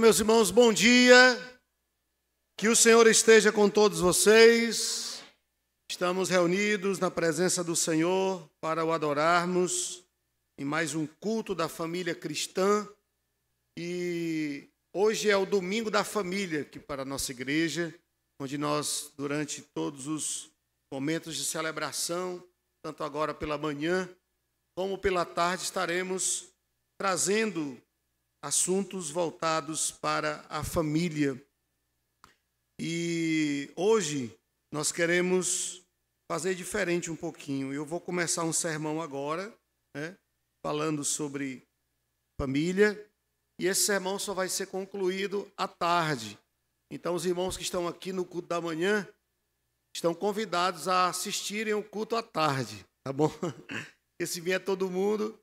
Meus irmãos, bom dia. Que o Senhor esteja com todos vocês. Estamos reunidos na presença do Senhor para o adorarmos em mais um culto da família cristã. E hoje é o Domingo da Família aqui para a nossa igreja, onde nós, durante todos os momentos de celebração, tanto agora pela manhã como pela tarde, estaremos trazendo assuntos voltados para a família. E hoje nós queremos fazer diferente um pouquinho. Eu vou começar um sermão agora, falando sobre família, e esse sermão só vai ser concluído à tarde. Então, os irmãos que estão aqui no culto da manhã estão convidados a assistirem o culto à tarde, tá bom? Porque se vier todo mundo,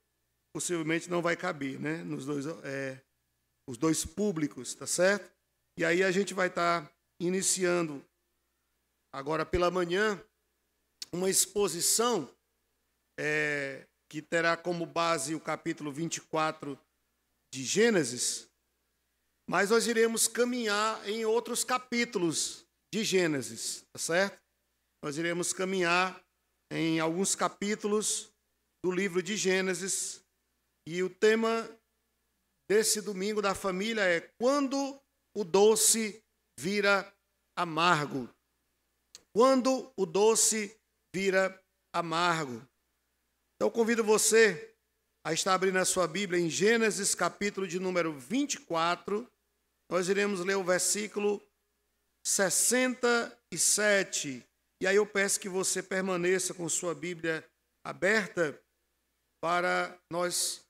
possivelmente não vai caber, né? Os dois públicos, tá certo? E aí a gente vai estar iniciando agora pela manhã uma exposição que terá como base o capítulo 24 de Gênesis, mas nós iremos caminhar em outros capítulos de Gênesis, tá certo? Nós iremos caminhar em alguns capítulos do livro de Gênesis. E o tema desse domingo da família é quando o doce vira amargo. Quando o doce vira amargo. Então, convido você a estar abrindo a sua Bíblia em Gênesis, capítulo de número 24. Nós iremos ler o versículo 67. E aí eu peço que você permaneça com sua Bíblia aberta para nós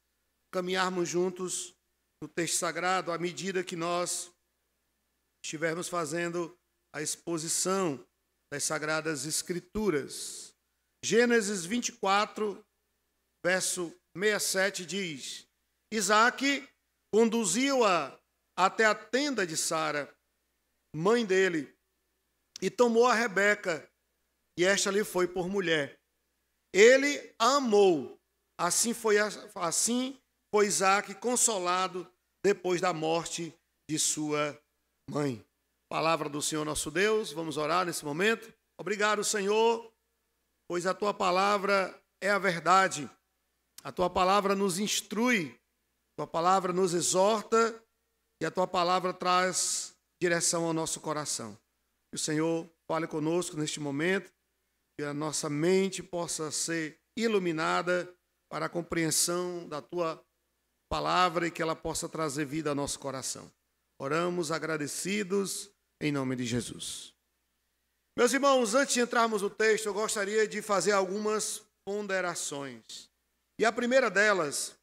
caminharmos juntos no texto sagrado à medida que nós estivermos fazendo a exposição das Sagradas Escrituras. Gênesis 24, verso 67 diz: Isaque conduziu-a até a tenda de Sara, mãe dele, e tomou a Rebeca, e esta lhe foi por mulher. Ele a amou, assim foi Isaque consolado depois da morte de sua mãe. Palavra do Senhor nosso Deus, vamos orar nesse momento. Obrigado, Senhor, pois a Tua palavra é a verdade. A Tua palavra nos instrui, a Tua palavra nos exorta e a Tua palavra traz direção ao nosso coração. Que o Senhor fale conosco neste momento, que a nossa mente possa ser iluminada para a compreensão da Tua palavra e que ela possa trazer vida ao nosso coração. Oramos agradecidos em nome de Jesus. Meus irmãos, antes de entrarmos no texto, eu gostaria de fazer algumas ponderações. E a primeira delas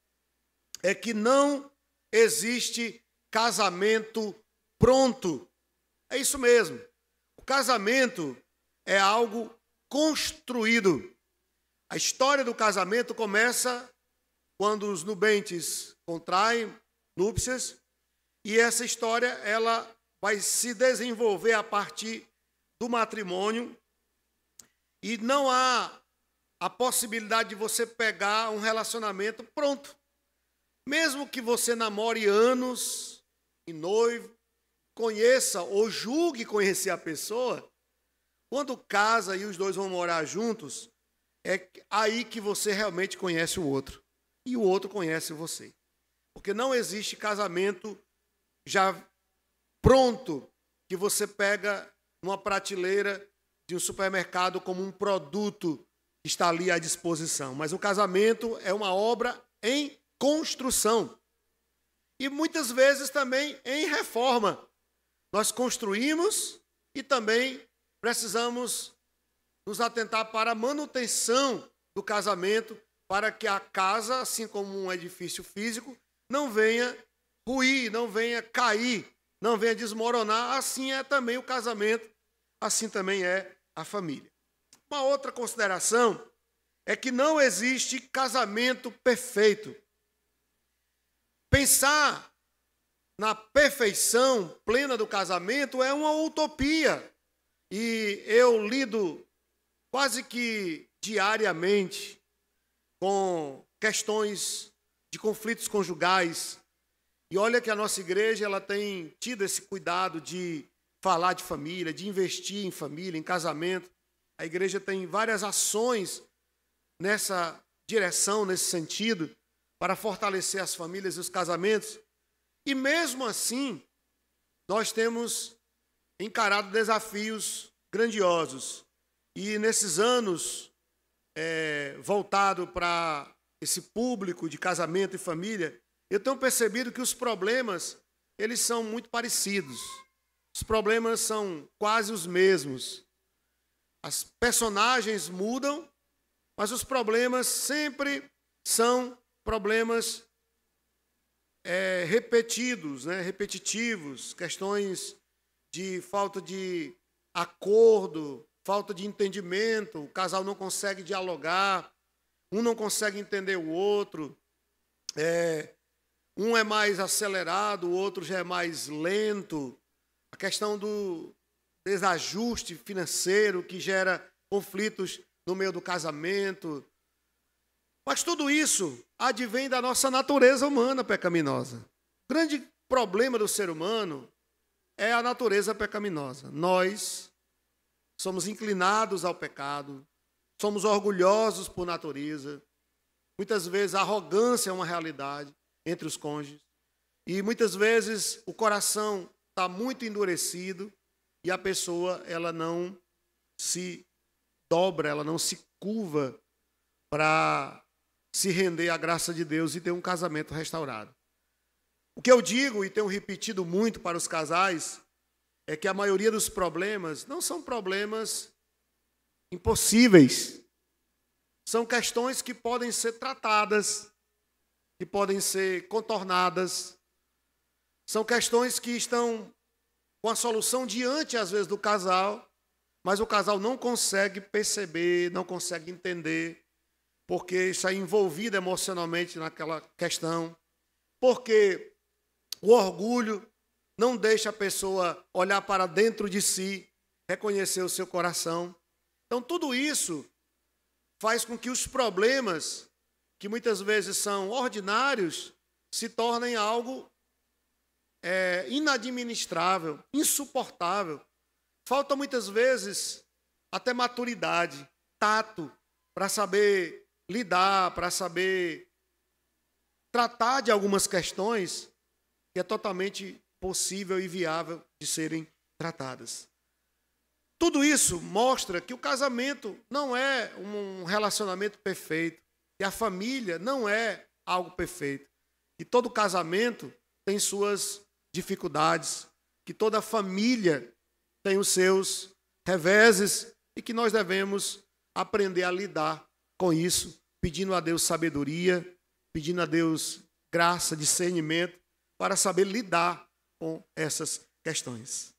é que não existe casamento pronto. É isso mesmo. O casamento é algo construído. A história do casamento começa quando os nubentes contraem núpcias, e essa história ela vai se desenvolver a partir do matrimônio, e não há a possibilidade de você pegar um relacionamento pronto. Mesmo que você namore anos e noivo, conheça ou julgue conhecer a pessoa, quando casa e os dois vão morar juntos, é aí que você realmente conhece o outro. E o outro conhece você. Porque não existe casamento já pronto, que você pega numa prateleira de um supermercado como um produto que está ali à disposição. Mas o casamento é uma obra em construção. E muitas vezes também em reforma. Nós construímos e também precisamos nos atentar para a manutenção do casamento, para que a casa, assim como um edifício físico, não venha ruir, não venha cair, não venha desmoronar. Assim é também o casamento, assim também é a família. Uma outra consideração é que não existe casamento perfeito. Pensar na perfeição plena do casamento é uma utopia. E eu lido quase que diariamente com questões de conflitos conjugais, E olha que a nossa igreja ela tem tido esse cuidado de falar de família, de investir em família, em casamento. A igreja tem várias ações nessa direção, nesse sentido, para fortalecer as famílias e os casamentos. E mesmo assim, nós temos encarado desafios grandiosos. E nesses anos, voltado para esse público de casamento e família, eu tenho percebido que os problemas, eles são muito parecidos. Os problemas são quase os mesmos. As personagens mudam, mas os problemas sempre são problemas repetidos, né? Repetitivos, questões de falta de acordo, falta de entendimento, o casal não consegue dialogar, um não consegue entender o outro, um é mais acelerado, o outro já é mais lento, a questão do desajuste financeiro que gera conflitos no meio do casamento. Mas tudo isso advém da nossa natureza humana pecaminosa. O grande problema do ser humano é a natureza pecaminosa. Nós somos inclinados ao pecado, somos orgulhosos por natureza. Muitas vezes a arrogância é uma realidade entre os cônjuges. E muitas vezes o coração está muito endurecido e a pessoa ela não se dobra, ela não se curva para se render à graça de Deus e ter um casamento restaurado. O que eu digo e tenho repetido muito para os casais é que a maioria dos problemas não são problemas impossíveis. São questões que podem ser tratadas, que podem ser contornadas. São questões que estão com a solução diante, às vezes, do casal, mas o casal não consegue perceber, não consegue entender, porque está envolvido emocionalmente naquela questão, porque o orgulho não deixa a pessoa olhar para dentro de si, reconhecer o seu coração. Então, tudo isso faz com que os problemas, que muitas vezes são ordinários, se tornem algo inadministrável, insuportável. Falta muitas vezes até maturidade, tato, para saber lidar, para saber tratar de algumas questões que é totalmente possível e viável de serem tratadas. Tudo isso mostra que o casamento não é um relacionamento perfeito, que a família não é algo perfeito, que todo casamento tem suas dificuldades, que toda família tem os seus reveses e que nós devemos aprender a lidar com isso, pedindo a Deus sabedoria, pedindo a Deus graça, discernimento, para saber lidar com essas questões.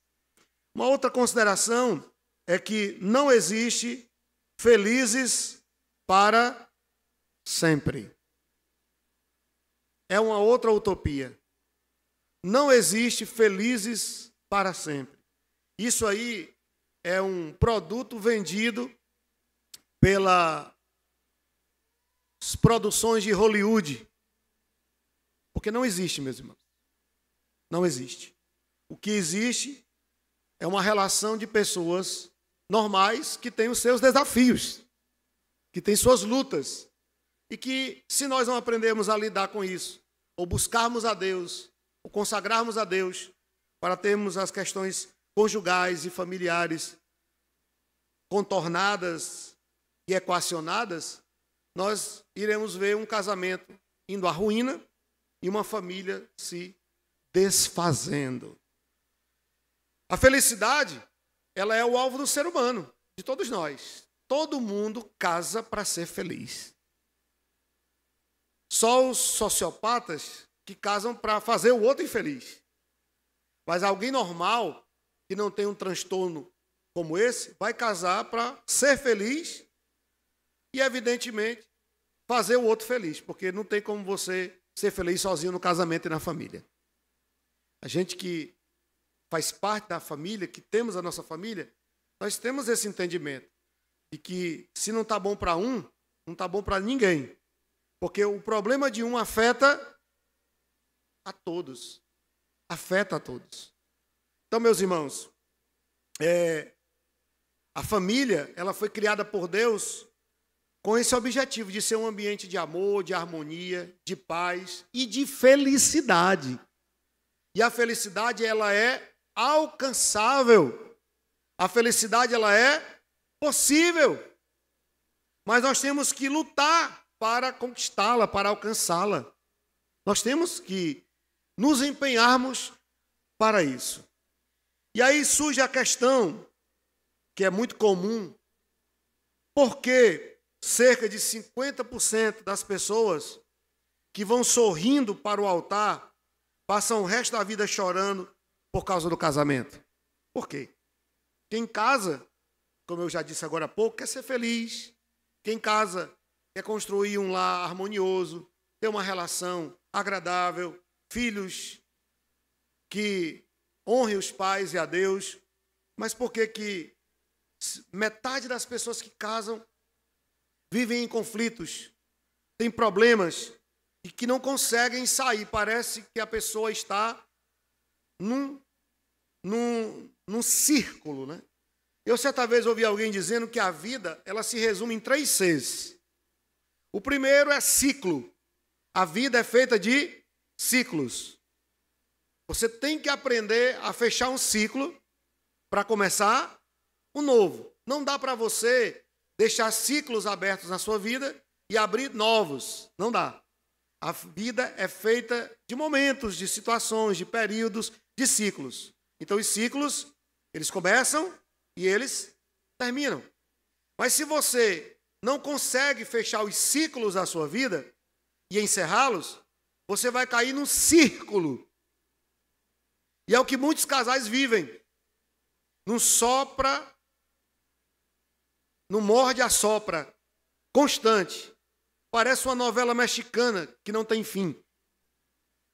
Uma outra consideração é que não existe felizes para sempre. É uma outra utopia. Não existe felizes para sempre. Isso aí é um produto vendido pelas produções de Hollywood. Porque não existe, meus irmãos. Não existe. O que existe é uma relação de pessoas normais que têm os seus desafios, que têm suas lutas, e que, se nós não aprendermos a lidar com isso, ou buscarmos a Deus, ou consagrarmos a Deus, para termos as questões conjugais e familiares contornadas e equacionadas, nós iremos ver um casamento indo à ruína e uma família se desfazendo. A felicidade, ela é o alvo do ser humano, de todos nós. Todo mundo casa para ser feliz. Só os sociopatas que casam para fazer o outro infeliz. Mas alguém normal, que não tem um transtorno como esse, vai casar para ser feliz e, evidentemente, fazer o outro feliz, porque não tem como você ser feliz sozinho no casamento e na família. A gente que faz parte da família, que temos a nossa família, nós temos esse entendimento de que se não está bom para um, não está bom para ninguém. Porque o problema de um afeta a todos, afeta a todos. Então, meus irmãos, a família, ela foi criada por Deus com esse objetivo de ser um ambiente de amor, de harmonia, de paz e de felicidade. E a felicidade, ela é alcançável. A felicidade, ela é possível. Mas nós temos que lutar para conquistá-la, para alcançá-la. Nós temos que nos empenharmos para isso. E aí surge a questão, que é muito comum, por que cerca de 50% das pessoas que vão sorrindo para o altar passam o resto da vida chorando por causa do casamento? Por quê? Quem casa, como eu já disse agora há pouco, quer ser feliz. Quem casa quer construir um lar harmonioso, ter uma relação agradável, filhos que honrem os pais e a Deus. Mas por que metade das pessoas que casam vivem em conflitos, têm problemas e que não conseguem sair? Parece que a pessoa está num círculo, né? Eu certa vez ouvi alguém dizendo que a vida, ela se resume em 3 Cs. O primeiro é ciclo. A vida é feita de ciclos. Você tem que aprender a fechar um ciclo para começar um novo. Não dá para você deixar ciclos abertos na sua vida e abrir novos. Não dá. A vida é feita de momentos, de situações, de períodos, de ciclos. Então, os ciclos, eles começam e eles terminam. Mas se você não consegue fechar os ciclos da sua vida e encerrá-los, você vai cair num círculo. E é o que muitos casais vivem. Num sopra, num morde-a-sopra constante. Parece uma novela mexicana que não tem fim.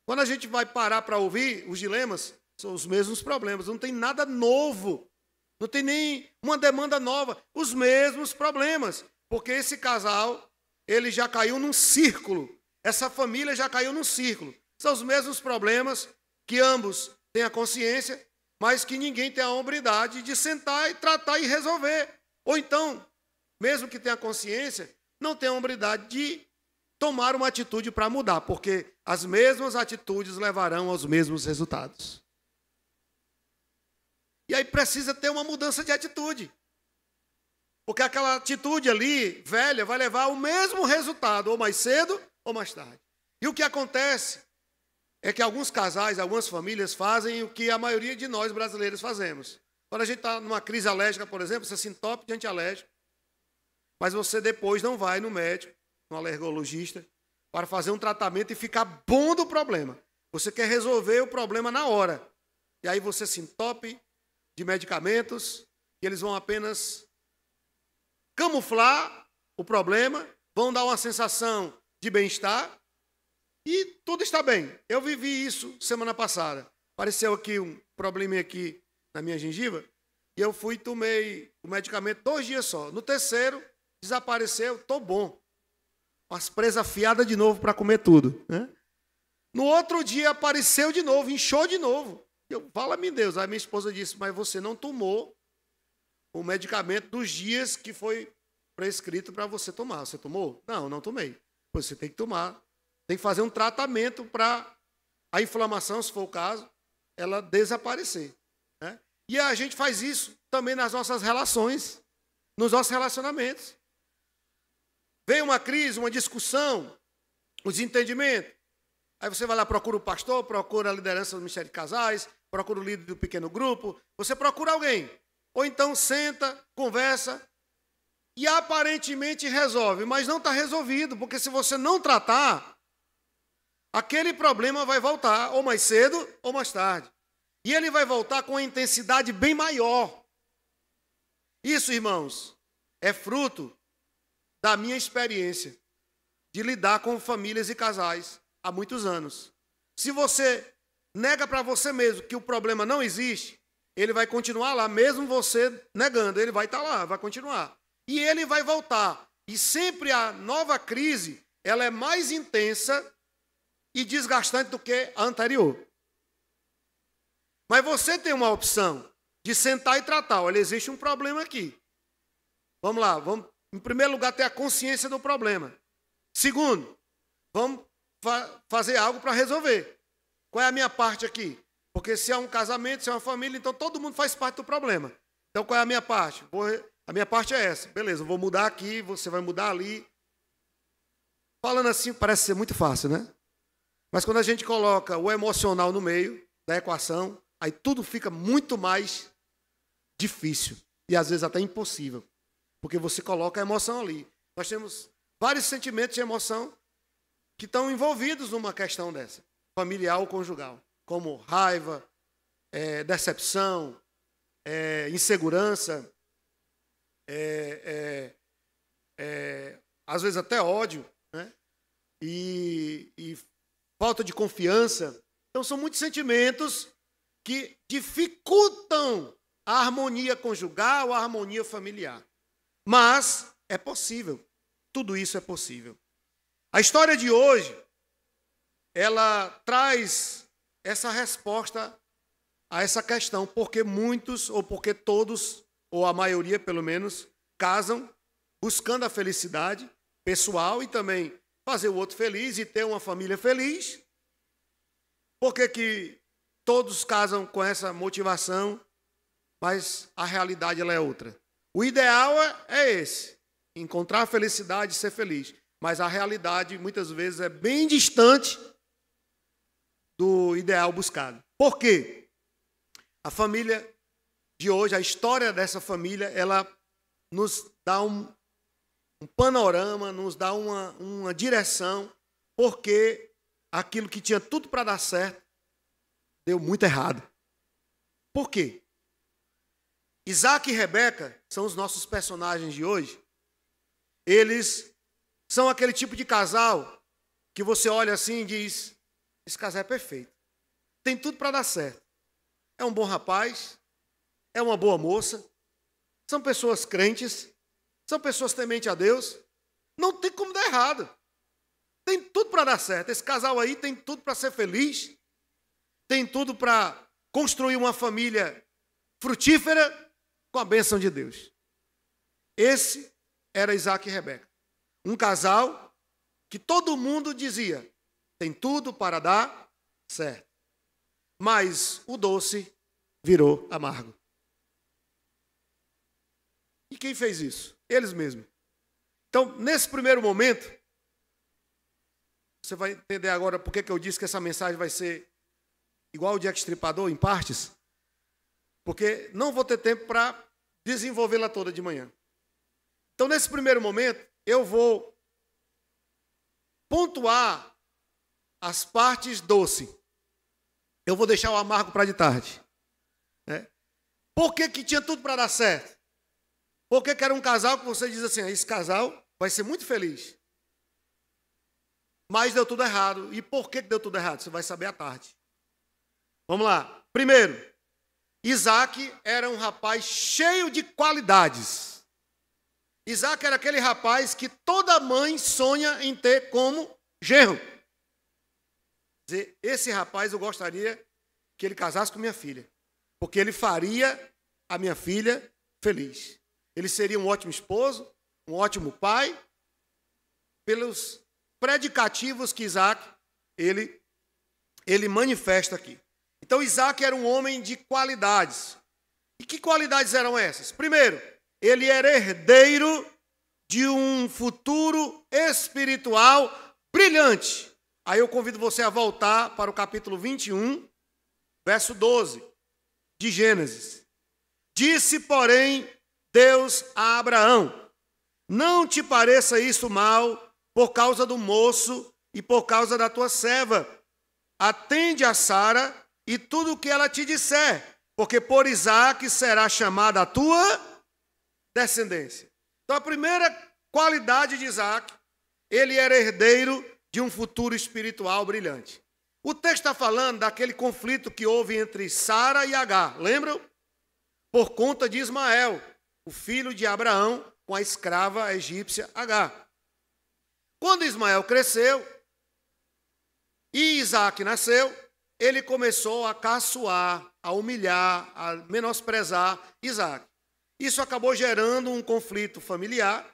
Quando a gente vai parar para ouvir os dilemas, são os mesmos problemas. Não tem nada novo. Não tem nem uma demanda nova. Os mesmos problemas. Porque esse casal, ele já caiu num círculo. Essa família já caiu num círculo. São os mesmos problemas que ambos têm a consciência, mas que ninguém tem a hombridade de sentar e tratar e resolver. Ou então, mesmo que tenha consciência, não tem a hombridade de tomar uma atitude para mudar, porque as mesmas atitudes levarão aos mesmos resultados. E aí precisa ter uma mudança de atitude. Porque aquela atitude ali, velha, vai levar ao mesmo resultado, ou mais cedo ou mais tarde. E o que acontece é que alguns casais, algumas famílias fazem o que a maioria de nós brasileiros fazemos. Quando a gente está numa crise alérgica, por exemplo, você se entope de antialérgico, mas você depois não vai no médico, no alergologista, para fazer um tratamento e ficar bom do problema. Você quer resolver o problema na hora. E aí você se entope de medicamentos, e eles vão apenas camuflar o problema, vão dar uma sensação de bem-estar, e tudo está bem. Eu vivi isso semana passada. Apareceu aqui um probleminha aqui na minha gengiva, e eu fui e tomei o medicamento 2 dias só. No terceiro, desapareceu, estou bom. Umas presas afiadas de novo para comer tudo, né? No outro dia apareceu de novo, inchou de novo. Eu, fala-me Deus. Aí minha esposa disse, mas você não tomou o medicamento dos dias que foi prescrito para você tomar. Você tomou? Não, não tomei. Pois você tem que tomar. Tem que fazer um tratamento para a inflamação, se for o caso, ela desaparecer, né? E a gente faz isso também nas nossas relações, nos nossos relacionamentos. Vem uma crise, uma discussão, um desentendimento. Aí você vai lá, procura o pastor, procura a liderança do Ministério de Casais, procura o líder do pequeno grupo, você procura alguém. Ou então senta, conversa e aparentemente resolve, mas não está resolvido, porque se você não tratar, aquele problema vai voltar, ou mais cedo ou mais tarde. E ele vai voltar com uma intensidade bem maior. Isso, irmãos, é fruto da minha experiência de lidar com famílias e casais há muitos anos. Se você nega para você mesmo que o problema não existe, ele vai continuar lá, mesmo você negando, ele vai estar lá, vai continuar. E ele vai voltar. E sempre a nova crise, ela é mais intensa e desgastante do que a anterior. Mas você tem uma opção de sentar e tratar. Olha, existe um problema aqui. Vamos lá, vamos, em primeiro lugar, ter a consciência do problema. Segundo, vamos fazer algo para resolver. Qual é a minha parte aqui? Porque se é um casamento, se é uma família, então todo mundo faz parte do problema. Então qual é a minha parte? A minha parte é essa. Beleza, eu vou mudar aqui, você vai mudar ali. Falando assim, parece ser muito fácil, né? Mas quando a gente coloca o emocional no meio da equação, aí tudo fica muito mais difícil. E às vezes até impossível. Porque você coloca a emoção ali. Nós temos vários sentimentos de emoção que estão envolvidos numa questão dessa, familiar ou conjugal. Como raiva, decepção, insegurança, às vezes até ódio, né? E falta de confiança. Então são muitos sentimentos que dificultam a harmonia conjugal, a harmonia familiar. Mas é possível, tudo isso é possível. A história de hoje, ela traz essa resposta a essa questão, porque muitos, ou porque todos, ou a maioria pelo menos, casam buscando a felicidade pessoal e também fazer o outro feliz e ter uma família feliz. Por que todos casam com essa motivação, mas a realidade ela é outra? O ideal é esse, encontrar a felicidade e ser feliz. Mas a realidade, muitas vezes, é bem distante do ideal buscado. Por quê? A família de hoje, a história dessa família, ela nos dá um panorama, nos dá uma direção, porque aquilo que tinha tudo para dar certo, deu muito errado. Por quê? Isaac e Rebeca são os nossos personagens de hoje. Eles são aquele tipo de casal que você olha assim e diz, esse casal é perfeito. Tem tudo para dar certo. É um bom rapaz, é uma boa moça, são pessoas crentes, são pessoas tementes a Deus. Não tem como dar errado. Tem tudo para dar certo. Esse casal aí tem tudo para ser feliz, tem tudo para construir uma família frutífera com a bênção de Deus. Esse era Isaac e Rebeca. Um casal que todo mundo dizia, tem tudo para dar certo. Mas o doce virou amargo. E quem fez isso? Eles mesmos. Então, nesse primeiro momento, você vai entender agora por que eu disse que essa mensagem vai ser igual o Jack Stripador, em partes, porque não vou ter tempo para desenvolvê-la toda de manhã. Então, nesse primeiro momento, eu vou pontuar as partes doce. Eu vou deixar o amargo para de tarde. Né? Por que tinha tudo para dar certo? Por que era um casal que você diz assim, esse casal vai ser muito feliz. Mas deu tudo errado. E por que deu tudo errado? Você vai saber à tarde. Vamos lá. Primeiro, Isaac era um rapaz cheio de qualidades. Isaac era aquele rapaz que toda mãe sonha em ter como genro. Quer dizer, esse rapaz eu gostaria que ele casasse com minha filha, porque ele faria a minha filha feliz. Ele seria um ótimo esposo, um ótimo pai, pelos predicativos que Isaac ele manifesta aqui. Então Isaac era um homem de qualidades. E que qualidades eram essas? Primeiro, ele era herdeiro de um futuro espiritual brilhante. Aí eu convido você a voltar para o capítulo 21, verso 12, de Gênesis. Disse, porém, Deus a Abraão, não te pareça isso mal por causa do moço e por causa da tua serva. Atende a Sara e tudo o que ela te disser, porque por Isaque será chamada a tua descendência. Então a primeira qualidade de Isaac, ele era herdeiro de um futuro espiritual brilhante. O texto está falando daquele conflito que houve entre Sara e Agar, lembram? Por conta de Ismael, o filho de Abraão, com a escrava egípcia Agar. Quando Ismael cresceu, E Isaac nasceu, ele começou a caçoar, a humilhar, a menosprezar Isaac. Isso acabou gerando um conflito familiar.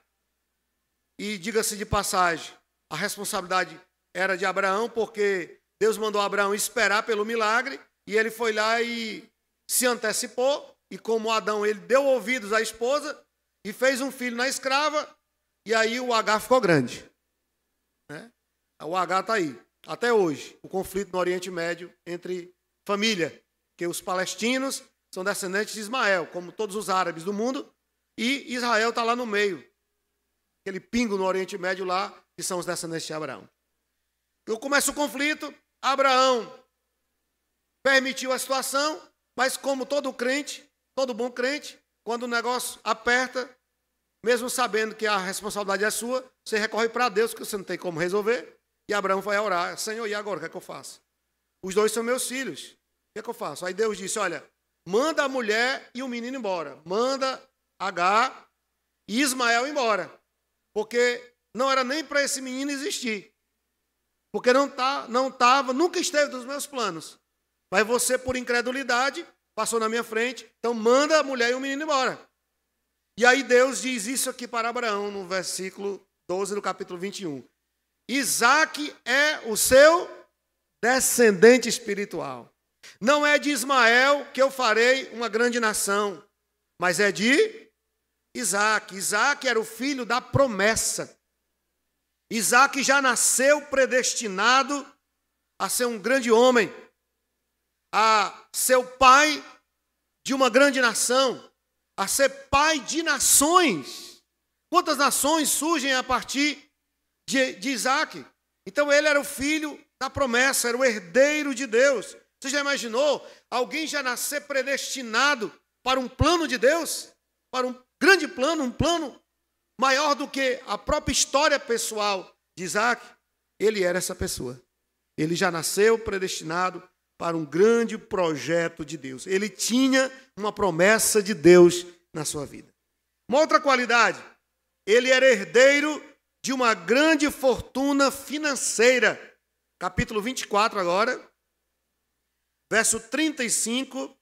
E, diga-se de passagem, a responsabilidade era de Abraão, porque Deus mandou Abraão esperar pelo milagre, e ele foi lá e se antecipou, e como Adão, ele deu ouvidos à esposa, e fez um filho na escrava, e aí o H ficou grande. Né? O H está aí, até hoje, o conflito no Oriente Médio entre família, que os palestinos são descendentes de Ismael, como todos os árabes do mundo, e Israel está lá no meio. Aquele pingo no Oriente Médio lá, que são os descendentes de Abraão. Então começa o conflito, Abraão permitiu a situação, mas como todo crente, todo bom crente, quando o negócio aperta, mesmo sabendo que a responsabilidade é sua, você recorre para Deus, que você não tem como resolver, e Abraão vai orar: Senhor, e agora, o que é que eu faço? Os dois são meus filhos, o que é que eu faço? Aí Deus disse: olha, manda a mulher e o menino embora, manda Agar e Ismael embora. Porque não era nem para esse menino existir. Porque não estava, nunca esteve nos meus planos. Mas você, por incredulidade, passou na minha frente, então manda a mulher e o menino embora. E aí Deus diz isso aqui para Abraão, no versículo 12 do capítulo 21. Isaac é o seu descendente espiritual. Não é de Ismael que eu farei uma grande nação, mas é de Isaac. Isaac era o filho da promessa. Isaac já nasceu predestinado a ser um grande homem, a ser o pai de uma grande nação, a ser pai de nações. Quantas nações surgem a partir de Isaac? Então ele era o filho da promessa, era o herdeiro de Deus. Você já imaginou alguém já nascer predestinado para um plano de Deus? Para um grande plano, um plano maior do que a própria história pessoal de Isaac? Ele era essa pessoa. Ele já nasceu predestinado para um grande projeto de Deus. Ele tinha uma promessa de Deus na sua vida. Uma outra qualidade: ele era herdeiro de uma grande fortuna financeira. Capítulo 24 agora, verso 35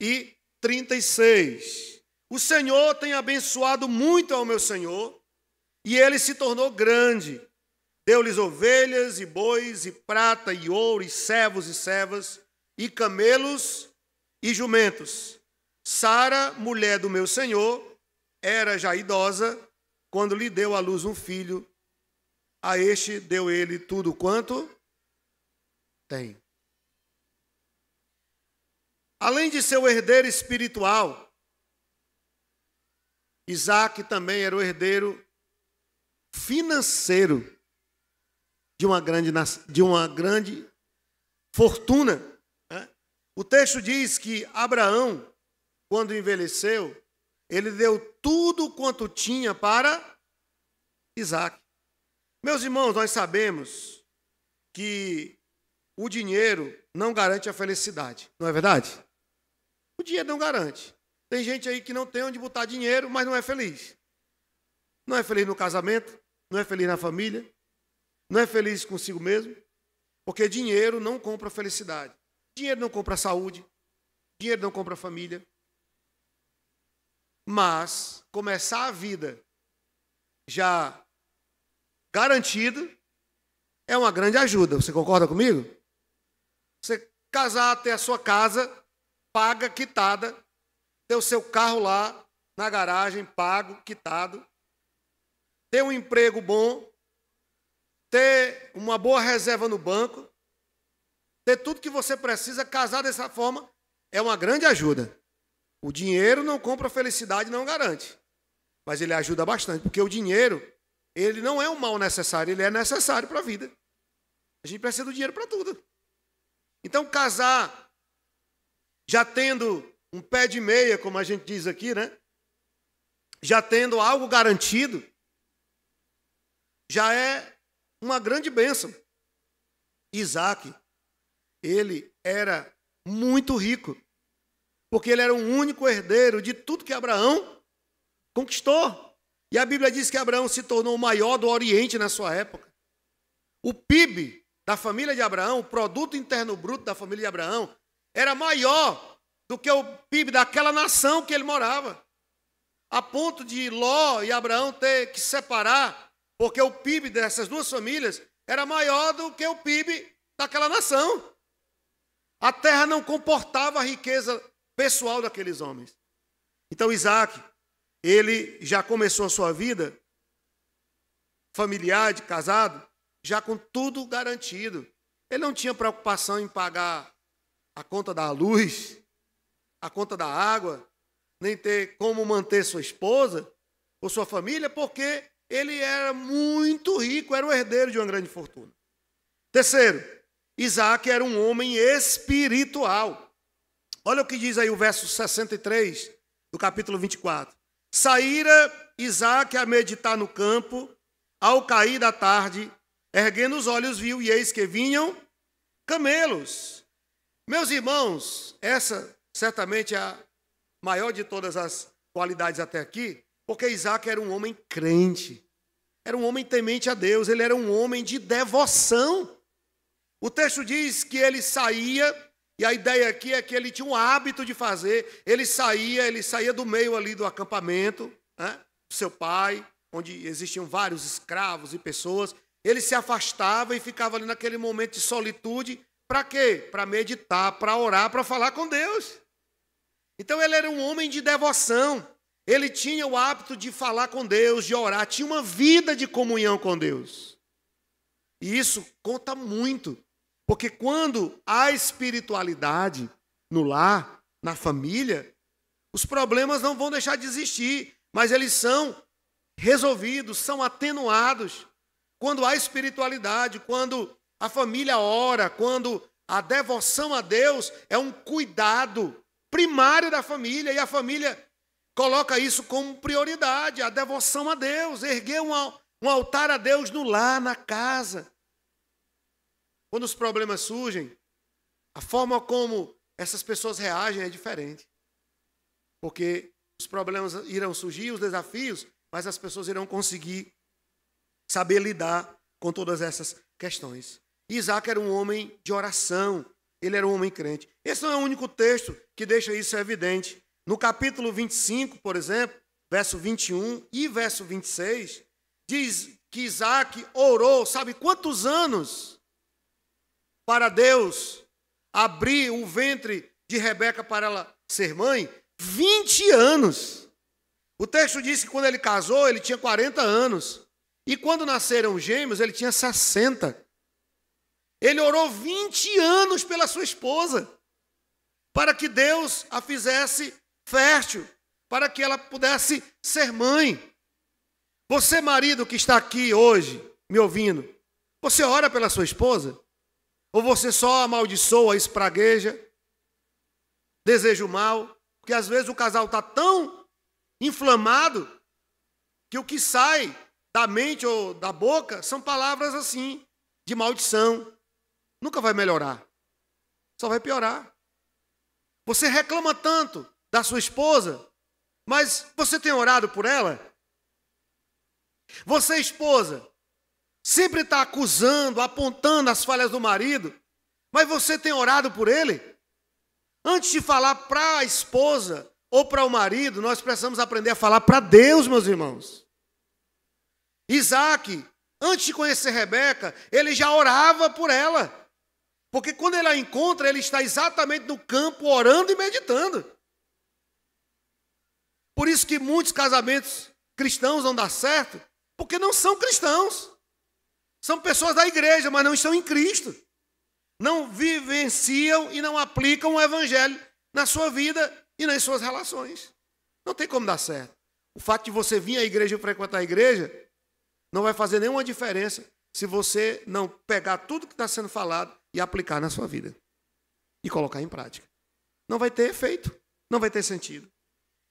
e 36. O Senhor tem abençoado muito ao meu senhor, e ele se tornou grande. Deu-lhes ovelhas e bois, e prata, e ouro, e servos e servas, e camelos e jumentos. Sara, mulher do meu senhor, era já idosa, quando lhe deu à luz um filho. A este deu ele tudo quanto tem. Além de ser o herdeiro espiritual, Isaac também era o herdeiro financeiro de uma grande fortuna. Né? O texto diz que Abraão, quando envelheceu, ele deu tudo quanto tinha para Isaac. Meus irmãos, nós sabemos que o dinheiro não garante a felicidade, não é verdade? O dinheiro não garante. Tem gente aí que não tem onde botar dinheiro, mas não é feliz. Não é feliz no casamento, não é feliz na família, não é feliz consigo mesmo, porque dinheiro não compra felicidade. Dinheiro não compra saúde, dinheiro não compra família. Mas começar a vida já garantido é uma grande ajuda. Você concorda comigo? Você casar, ter a sua casa paga, quitada, ter o seu carro lá na garagem, pago, quitado, ter um emprego bom, ter uma boa reserva no banco, ter tudo que você precisa, casar dessa forma, é uma grande ajuda. O dinheiro não compra felicidade, não garante, mas ele ajuda bastante, porque o dinheiro, ele não é um mal necessário, ele é necessário para a vida. A gente precisa do dinheiro para tudo. Então, casar, já tendo um pé de meia, como a gente diz aqui, né? Já tendo algo garantido, já é uma grande bênção. Isaac, ele era muito rico, porque ele era o único herdeiro de tudo que Abraão conquistou. E a Bíblia diz que Abraão se tornou o maior do Oriente na sua época. O PIB da família de Abraão, o produto interno bruto da família de Abraão, era maior do que o PIB daquela nação que ele morava. A ponto de Ló e Abraão ter que separar, porque o PIB dessas duas famílias era maior do que o PIB daquela nação. A terra não comportava a riqueza pessoal daqueles homens. Então Isaac, ele já começou a sua vida familiar, de casado, já com tudo garantido. Ele não tinha preocupação em pagar a conta da luz, a conta da água, nem ter como manter sua esposa ou sua família, porque ele era muito rico, era o herdeiro de uma grande fortuna. Terceiro, Isaac era um homem espiritual. Olha o que diz aí o verso 63 do capítulo 24. Saíra Isaac a meditar no campo, ao cair da tarde, erguendo os olhos, viu, e eis que vinham camelos. Meus irmãos, essa certamente é a maior de todas as qualidades até aqui, porque Isaac era um homem crente, era um homem temente a Deus, ele era um homem de devoção. O texto diz que ele saía, e a ideia aqui é que ele tinha um hábito de fazer, ele saía do meio ali do acampamento, né, do seu pai, onde existiam vários escravos e pessoas, ele se afastava e ficava ali naquele momento de solitude, para quê? Para meditar, para orar, para falar com Deus. Então ele era um homem de devoção, ele tinha o hábito de falar com Deus, de orar, tinha uma vida de comunhão com Deus. E isso conta muito, porque quando há espiritualidade no lar, na família, os problemas não vão deixar de existir, mas eles são resolvidos, são atenuados. Quando há espiritualidade, quando a família ora, quando a devoção a Deus é um cuidado primário da família, e a família coloca isso como prioridade, a devoção a Deus, erguer um altar a Deus no lar, na casa. Quando os problemas surgem, a forma como essas pessoas reagem é diferente. Porque os problemas irão surgir, os desafios, mas as pessoas irão conseguir saber lidar com todas essas questões. Isaac era um homem de oração, ele era um homem crente. Esse não é o único texto que deixa isso evidente. No capítulo 25, por exemplo, verso 21 e verso 26, diz que Isaac orou, sabe quantos anos? Para Deus abrir o ventre de Rebeca para ela ser mãe? 20 anos. O texto diz que quando ele casou, ele tinha 40 anos. E quando nasceram gêmeos, ele tinha 60. Ele orou 20 anos pela sua esposa, para que Deus a fizesse fértil, para que ela pudesse ser mãe. Você, marido que está aqui hoje, me ouvindo, você ora pela sua esposa? Ou você só amaldiçoa, espragueja, deseja o mal? Porque às vezes o casal está tão inflamado que o que sai da mente ou da boca são palavras assim, de maldição. Nunca vai melhorar, só vai piorar. Você reclama tanto da sua esposa, mas você tem orado por ela? Você, esposa, sempre está acusando, apontando as falhas do marido, mas você tem orado por ele? Antes de falar para a esposa ou para o marido, nós precisamos aprender a falar para Deus, meus irmãos. Isaac, antes de conhecer Rebeca, ele já orava por ela. Porque quando ele a encontra, ele está exatamente no campo, orando e meditando. Por isso que muitos casamentos cristãos não dão certo, porque não são cristãos. São pessoas da igreja, mas não estão em Cristo. Não vivenciam e não aplicam o evangelho na sua vida e nas suas relações. Não tem como dar certo. O fato de você vir à igreja e frequentar a igreja não vai fazer nenhuma diferença se você não pegar tudo que está sendo falado e aplicar na sua vida. E colocar em prática. Não vai ter efeito, não vai ter sentido.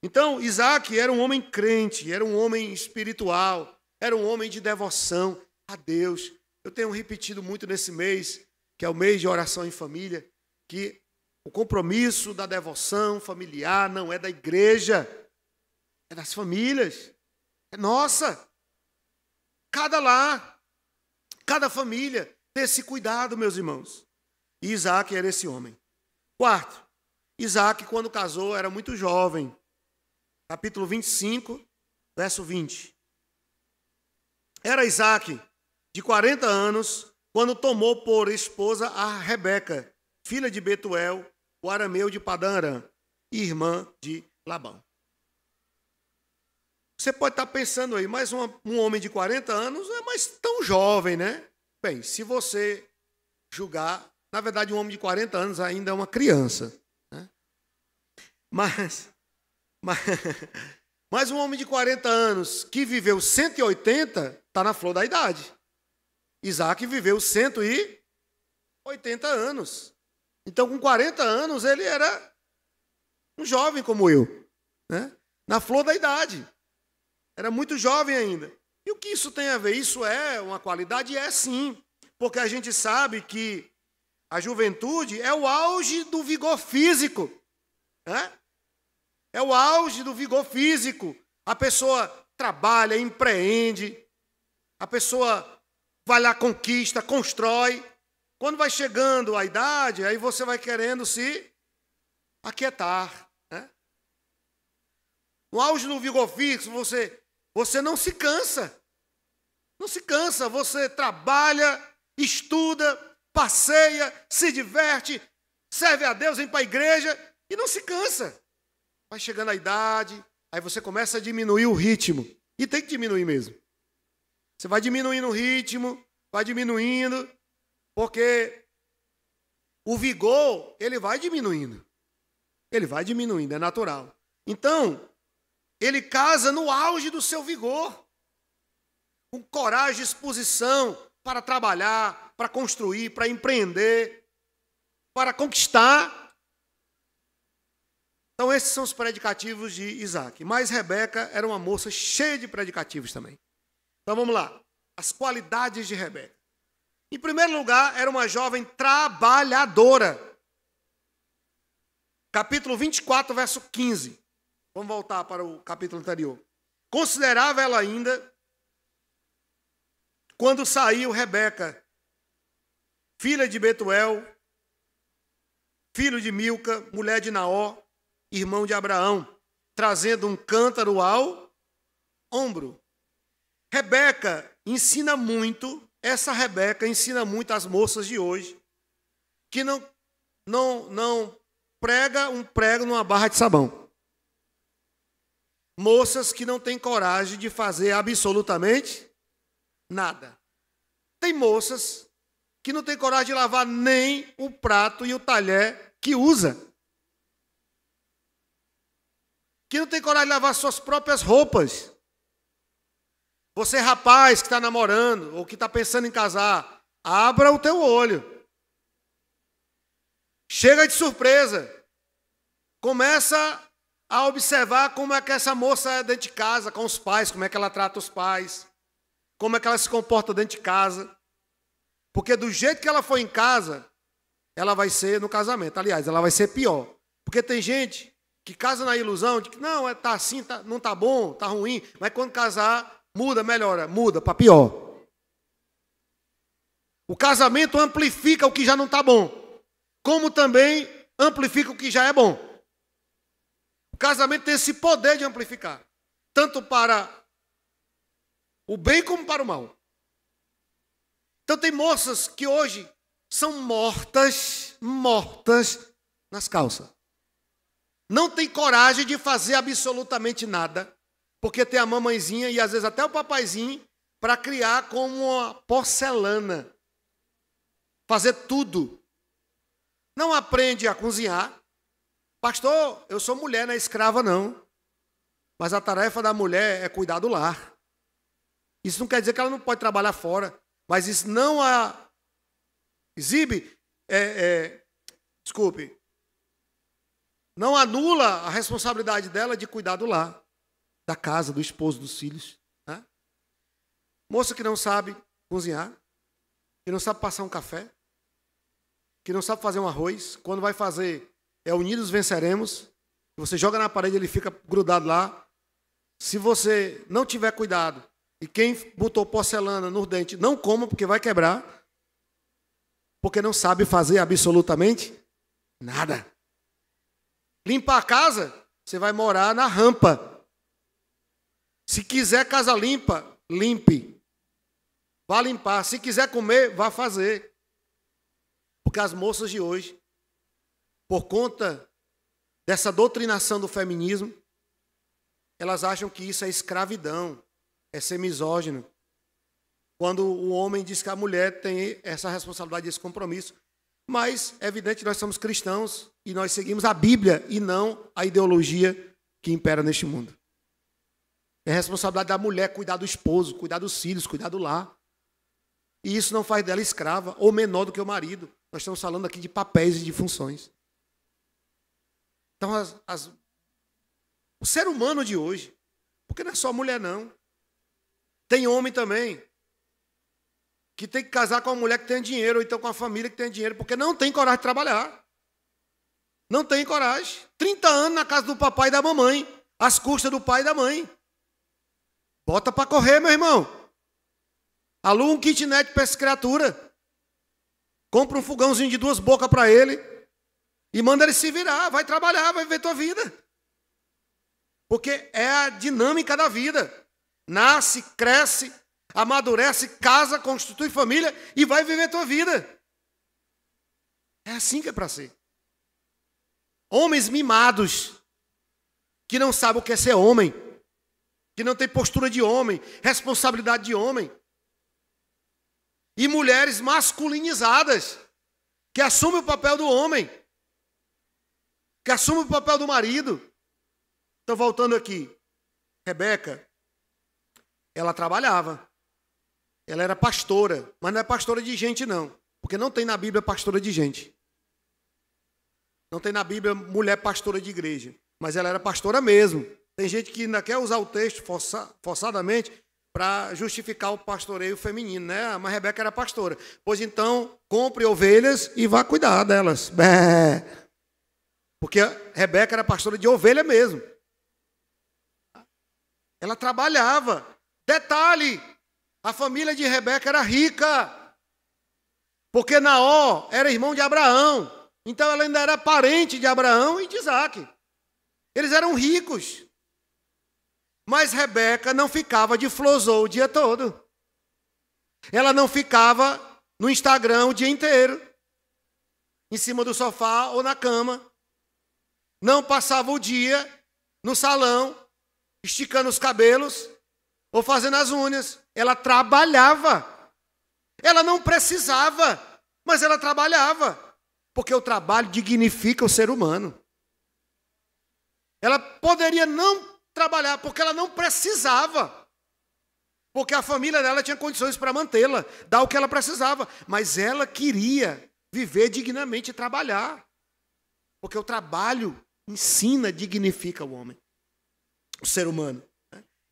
Então, Isaac era um homem crente, era um homem espiritual, era um homem de devoção a Deus. Eu tenho repetido muito nesse mês, que é o mês de oração em família, que o compromisso da devoção familiar não é da igreja, é das famílias, é nossa. Cada lar, cada família ter esse cuidado, meus irmãos. E Isaac era esse homem. Quarto, Isaac, quando casou, era muito jovem. Capítulo 25, verso 20. Era Isaac, de 40 anos, quando tomou por esposa a Rebeca, filha de Betuel, o arameu de Padã Arã, irmã de Labão. Você pode estar pensando aí, mas um homem de 40 anos não é mais tão jovem, né? Bem, se você julgar, na verdade um homem de 40 anos ainda é uma criança, né? Mas um homem de 40 anos que viveu 180, está na flor da idade. Isaac viveu 180 anos. Então, com 40 anos, ele era um jovem como eu, né? Na flor da idade. Era muito jovem ainda. E o que isso tem a ver? Isso é uma qualidade? É sim. Porque a gente sabe que a juventude é o auge do vigor físico, né? É o auge do vigor físico. A pessoa trabalha, empreende, a pessoa vai lá, conquista, constrói. Quando vai chegando a idade, aí você vai querendo se aquietar, né? No auge do vigor físico, você não se cansa. Não se cansa, você trabalha, estuda, passeia, se diverte, serve a Deus, vem para a igreja e não se cansa. Vai chegando a idade, aí você começa a diminuir o ritmo. E tem que diminuir mesmo. Você vai diminuindo o ritmo, vai diminuindo, porque o vigor, ele vai diminuindo. Ele vai diminuindo, é natural. Então, ele casa no auge do seu vigor, com coragem e disposição para trabalhar, para construir, para empreender, para conquistar. Então, esses são os predicativos de Isaac. Mas Rebeca era uma moça cheia de predicativos também. Então, vamos lá. As qualidades de Rebeca. Em primeiro lugar, era uma jovem trabalhadora. Capítulo 24, verso 15. Vamos voltar para o capítulo anterior. Considerava ela ainda, quando saiu Rebeca, filha de Betuel, filho de Milca, mulher de Naó, irmão de Abraão, trazendo um cântaro ao ombro. Rebeca ensina muito, essa Rebeca ensina muito às moças de hoje, que não prega um prego numa barra de sabão. Moças que não têm coragem de fazer absolutamente nada. Tem moças que não têm coragem de lavar nem o prato e o talher que usa. Que não tem coragem de lavar suas próprias roupas. Você, rapaz, que está namorando ou que está pensando em casar, abra o teu olho. Chega de surpresa. Começa a observar como é que essa moça é dentro de casa, com os pais, como é que ela trata os pais, como é que ela se comporta dentro de casa. Porque do jeito que ela foi em casa, ela vai ser no casamento. Aliás, ela vai ser pior. Porque tem gente que casa na ilusão de que não, está assim, não está bom, está ruim, mas quando casar, muda, melhora, muda para pior. O casamento amplifica o que já não está bom, como também amplifica o que já é bom. O casamento tem esse poder de amplificar, tanto para o bem como para o mal. Então tem moças que hoje são mortas nas calças. Não tem coragem de fazer absolutamente nada, porque tem a mamãezinha e às vezes até o papaizinho para criar como uma porcelana. Fazer tudo. Não aprende a cozinhar. Pastor, eu sou mulher, não é escrava não. Mas a tarefa da mulher é cuidar do lar. Isso não quer dizer que ela não pode trabalhar fora. Mas isso não não anula a responsabilidade dela de cuidar do lar, da casa, do esposo, dos filhos. Né? Moça que não sabe cozinhar, que não sabe passar um café, que não sabe fazer um arroz, quando vai fazer unidos venceremos, você joga na parede, ele fica grudado lá. Se você não tiver cuidado, e quem botou porcelana no dente, não coma, porque vai quebrar. Porque não sabe fazer absolutamente nada. Limpar a casa, você vai morar na rampa. Se quiser casa limpa, limpe. Vá limpar. Se quiser comer, vá fazer. Porque as moças de hoje, por conta dessa doutrinação do feminismo, elas acham que isso é escravidão, é ser misógino. Quando o homem diz que a mulher tem essa responsabilidade, esse compromisso. Mas é evidente que nós somos cristãos e nós seguimos a Bíblia e não a ideologia que impera neste mundo. É responsabilidade da mulher cuidar do esposo, cuidar dos filhos, cuidar do lar. E isso não faz dela escrava ou menor do que o marido. Nós estamos falando aqui de papéis e de funções. Então, o ser humano de hoje, porque não é só mulher não, tem homem também, que tem que casar com uma mulher que tem dinheiro, ou então com a família que tem dinheiro, porque não tem coragem de trabalhar. Não tem coragem. 30 anos na casa do papai e da mamãe, às custas do pai e da mãe. Bota para correr, meu irmão. Aluga um kitnet para essa criatura. Compra um fogãozinho de 2 bocas para ele e manda ele se virar. Vai trabalhar, vai viver tua vida. Porque é a dinâmica da vida. Nasce, cresce, amadurece, casa, constitui família e vai viver tua vida. É assim que é para ser. Homens mimados, que não sabem o que é ser homem, que não tem postura de homem, responsabilidade de homem. E mulheres masculinizadas, que assumem o papel do homem, que assumem o papel do marido. Então, voltando aqui, Rebeca, ela trabalhava. Ela era pastora, mas não é pastora de gente, não. Porque não tem na Bíblia pastora de gente. Não tem na Bíblia mulher pastora de igreja. Mas ela era pastora mesmo. Tem gente que ainda quer usar o texto forçadamente para justificar o pastoreio feminino, né? Mas Rebeca era pastora. Pois então, compre ovelhas e vá cuidar delas. Porque Rebeca era pastora de ovelha mesmo. Ela trabalhava. Detalhe, a família de Rebeca era rica, porque Naó era irmão de Abraão, então ela ainda era parente de Abraão e de Isaac. Eles eram ricos, mas Rebeca não ficava de flosou o dia todo. Ela não ficava no Instagram o dia inteiro, em cima do sofá ou na cama. Não passava o dia no salão, esticando os cabelos ou fazendo as unhas. Ela trabalhava. Ela não precisava, mas ela trabalhava. Porque o trabalho dignifica o ser humano. Ela poderia não trabalhar, porque ela não precisava. Porque a família dela tinha condições para mantê-la, dar o que ela precisava. Mas ela queria viver dignamente e trabalhar. Porque o trabalho ensina, dignifica o homem, o ser humano.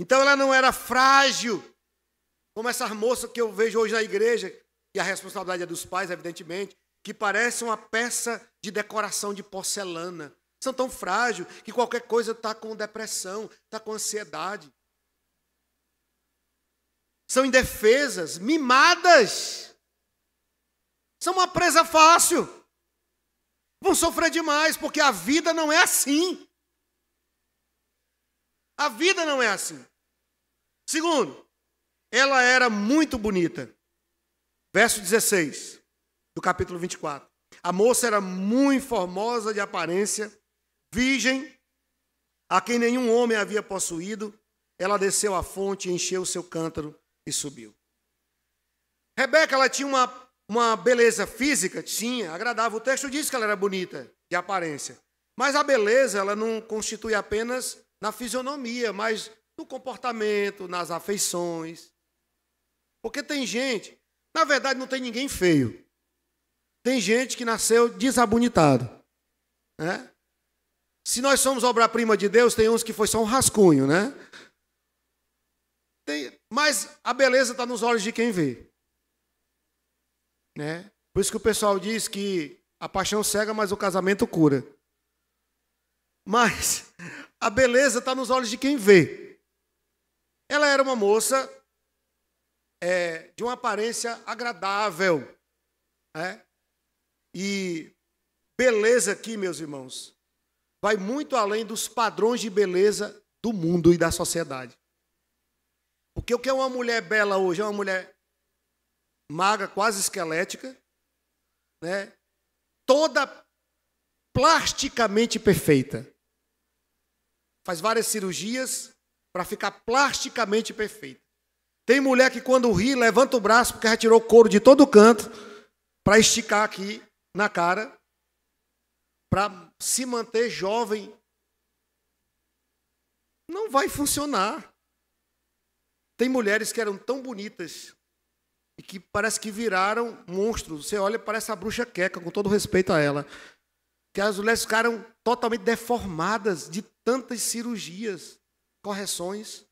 Então ela não era frágil, como essa moça que eu vejo hoje na igreja, e a responsabilidade é dos pais, evidentemente, que parece uma peça de decoração de porcelana. São tão frágeis que qualquer coisa está com depressão, está com ansiedade. São indefesas, mimadas. São uma presa fácil. Vão sofrer demais, porque a vida não é assim. A vida não é assim. Segundo, ela era muito bonita. Verso 16 do capítulo 24. A moça era muito formosa de aparência, virgem, a quem nenhum homem havia possuído. Ela desceu à fonte, encheu o seu cântaro e subiu. Rebeca, ela tinha uma beleza física, tinha, agradável. O texto diz que ela era bonita de aparência. Mas a beleza, ela não constitui apenas na fisionomia, mas no comportamento, nas afeições. Porque tem gente, na verdade não tem ninguém feio. Tem gente que nasceu desabonitado. Né? Se nós somos obra-prima de Deus, tem uns que foi só um rascunho, né? Mas a beleza está nos olhos de quem vê. Né? Por isso que o pessoal diz que a paixão cega, mas o casamento cura. Mas a beleza está nos olhos de quem vê. Ela era uma moça de uma aparência agradável. Né? E beleza aqui, meus irmãos, vai muito além dos padrões de beleza do mundo e da sociedade. Porque o que é uma mulher bela hoje? É uma mulher magra, quase esquelética, né? Toda plasticamente perfeita. Faz várias cirurgias para ficar plasticamente perfeita. Tem mulher que quando ri, levanta o braço porque já tirou couro de todo canto para esticar aqui na cara, para se manter jovem. Não vai funcionar. Tem mulheres que eram tão bonitas e que parece que viraram monstros. Você olha, parece a bruxa Queca, com todo respeito a ela. Que as mulheres ficaram totalmente deformadas de tantas cirurgias, correções,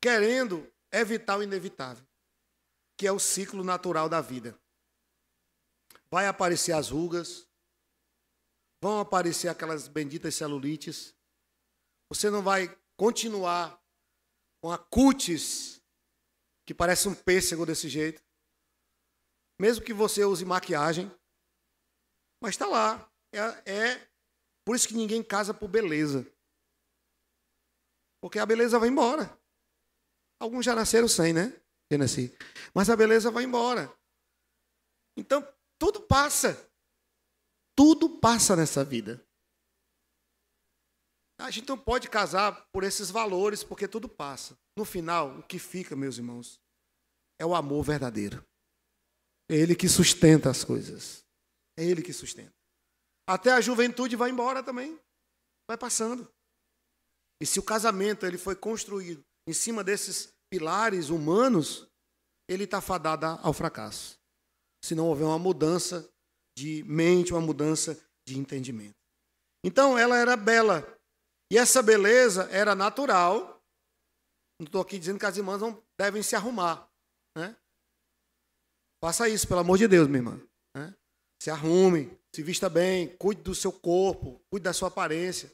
querendo evitar o inevitável, que é o ciclo natural da vida. Vai aparecer as rugas, vão aparecer aquelas benditas celulites. Você não vai continuar com a cutis, que parece um pêssego desse jeito, mesmo que você use maquiagem, mas está lá. É por isso que ninguém casa por beleza. Porque a beleza vai embora. Alguns já nasceram sem, né? Mas a beleza vai embora. Então, tudo passa. Tudo passa nessa vida. A gente não pode casar por esses valores, porque tudo passa. No final, o que fica, meus irmãos, é o amor verdadeiro. É ele que sustenta as coisas. É ele que sustenta. Até a juventude vai embora também. Vai passando. E se o casamento ele foi construído em cima desses pilares humanos, ele está fadado ao fracasso. Se não houver uma mudança de mente, uma mudança de entendimento. Então, ela era bela. E essa beleza era natural. Não estou aqui dizendo que as irmãs não devem se arrumar, né? Faça isso, pelo amor de Deus, minha irmã. Né? Se arrume, se vista bem, cuide do seu corpo, cuide da sua aparência.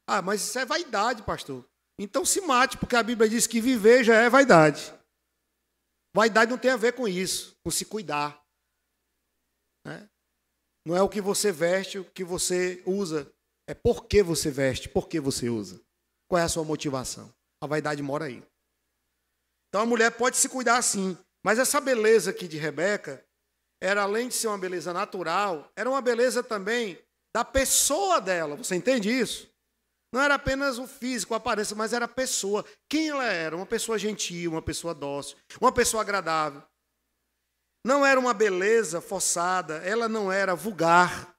Ah, mas isso é vaidade, pastor. Então se mate, porque a Bíblia diz que viver já é vaidade. Vaidade não tem a ver com isso, com se cuidar. Né? Não é o que você veste, o que você usa. É por que você veste, por que você usa. Qual é a sua motivação? A vaidade mora aí. Então a mulher pode se cuidar sim. Mas essa beleza aqui de Rebeca, era além de ser uma beleza natural, era uma beleza também da pessoa dela. Você entende isso? Não era apenas o físico, a aparência, mas era a pessoa. Quem ela era? Uma pessoa gentil, uma pessoa dócil, uma pessoa agradável. Não era uma beleza forçada, ela não era vulgar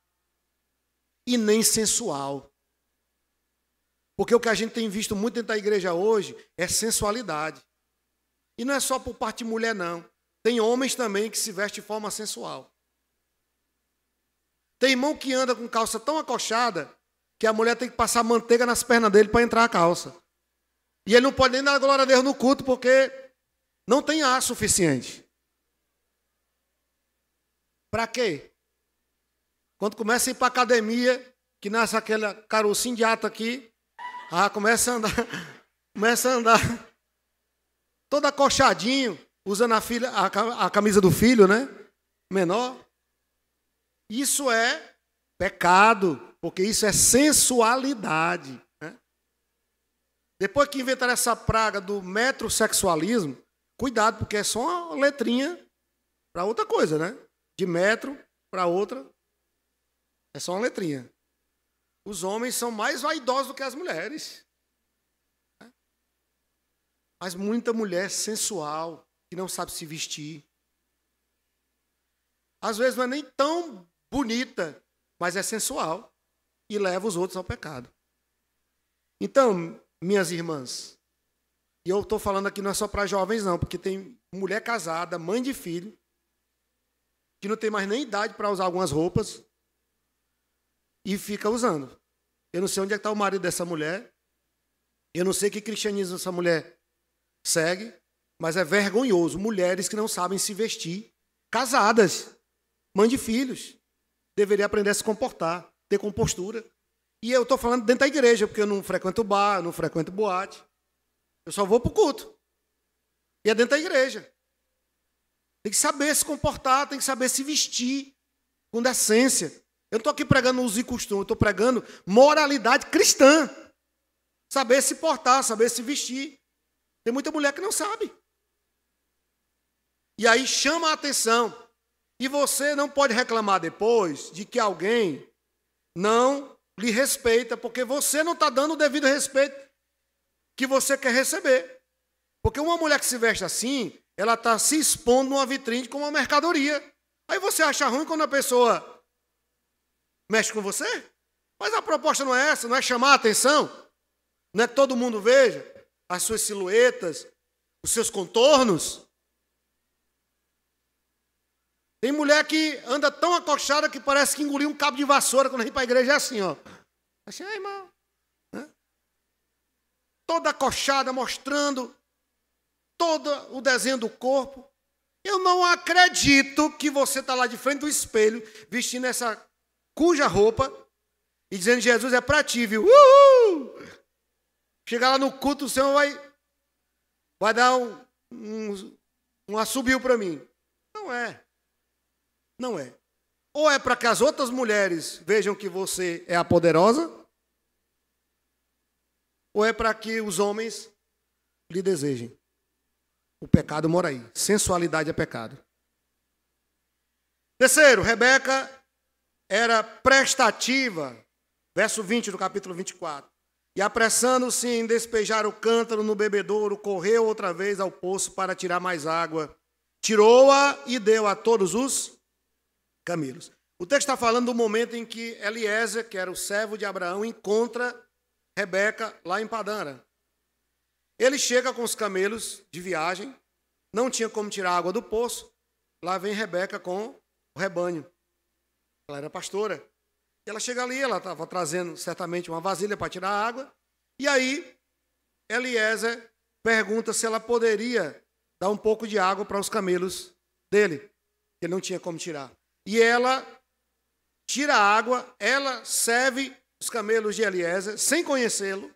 e nem sensual. Porque o que a gente tem visto muito dentro da igreja hoje é sensualidade. E não é só por parte de mulher, não. Tem homens também que se vestem de forma sensual. Tem irmão que anda com calça tão acochada que a mulher tem que passar manteiga nas pernas dele para entrar a calça. E ele não pode nem dar glória a Deus no culto porque não tem ar suficiente. Para quê? Quando começa a ir para a academia, que nasce aquele carocinho de ato aqui, começa a andar todo acochadinho, usando a camisa do filho, né? Menor. Isso é pecado, porque isso é sensualidade. Né? Depois que inventaram essa praga do metrosexualismo, cuidado, porque é só uma letrinha para outra coisa, né? De metro para outra, é só uma letrinha. Os homens são mais vaidosos do que as mulheres. Mas muita mulher sensual, que não sabe se vestir. Às vezes não é nem tão bonita, mas é sensual. E leva os outros ao pecado. Então, minhas irmãs, e eu estou falando aqui não é só para jovens não, porque tem mulher casada, mãe de filho, que não tem mais nem idade para usar algumas roupas, e fica usando. Eu não sei onde é que está o marido dessa mulher, eu não sei que cristianismo essa mulher segue, mas é vergonhoso. Mulheres que não sabem se vestir, casadas, mãe de filhos, deveria aprender a se comportar, ter compostura. E eu estou falando dentro da igreja, porque eu não frequento bar, não frequento boate. Eu só vou para o culto. E é dentro da igreja. Tem que saber se comportar, tem que saber se vestir com decência. Eu não estou aqui pregando uso e costume, eu estou pregando moralidade cristã. Saber se portar, saber se vestir. Tem muita mulher que não sabe. E aí chama a atenção. E você não pode reclamar depois de que alguém não lhe respeita, porque você não está dando o devido respeito que você quer receber. Porque uma mulher que se veste assim, ela está se expondo numa vitrine com uma mercadoria. Aí você acha ruim quando a pessoa mexe com você? Mas a proposta não é essa, não é chamar a atenção. Não é que todo mundo veja as suas silhuetas, os seus contornos. Tem mulher que anda tão acochada que parece que engoliu um cabo de vassoura quando vem para a igreja, é assim, ó. Assim, irmão. Toda acochada, mostrando todo o desenho do corpo. Eu não acredito que você está lá de frente do espelho, vestindo essa cuja roupa, e dizendo, Jesus é para ti, viu? Chegar lá no culto, o Senhor vai dar um assobio para mim. Não é. Não é. Ou é para que as outras mulheres vejam que você é a poderosa, ou é para que os homens lhe desejem. O pecado mora aí. Sensualidade é pecado. Terceiro, Rebeca era prestativa. Verso 20 do capítulo 24. E apressando-se em despejar o cântaro no bebedouro, correu outra vez ao poço para tirar mais água. Tirou-a e deu a todos os camelos. O texto está falando do momento em que Eliezer, que era o servo de Abraão, encontra Rebeca lá em Padã Arã. Ele chega com os camelos de viagem, não tinha como tirar a água do poço. Lá vem Rebeca com o rebanho. Ela era pastora. E ela chega ali, ela estava trazendo certamente uma vasilha para tirar a água. E aí, Eliezer pergunta se ela poderia dar um pouco de água para os camelos dele, que ele não tinha como tirar. E ela tira a água, ela serve os camelos de Eliezer, sem conhecê-lo.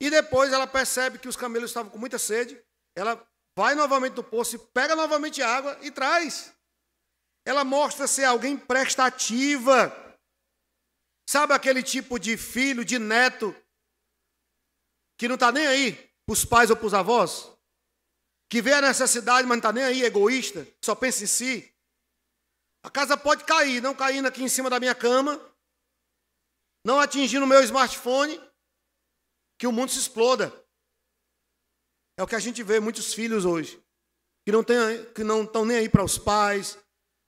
E depois ela percebe que os camelos estavam com muita sede. Ela vai novamente no poço e pega novamente a água e traz. Ela mostra ser alguém prestativa. Sabe aquele tipo de filho, de neto, que não está nem aí para os pais ou para os avós? Que vê a necessidade, mas não está nem aí, egoísta, só pensa em si. A casa pode cair, não caindo aqui em cima da minha cama, não atingindo o meu smartphone, que o mundo se exploda. É o que a gente vê muitos filhos hoje, que não estão nem aí para os pais,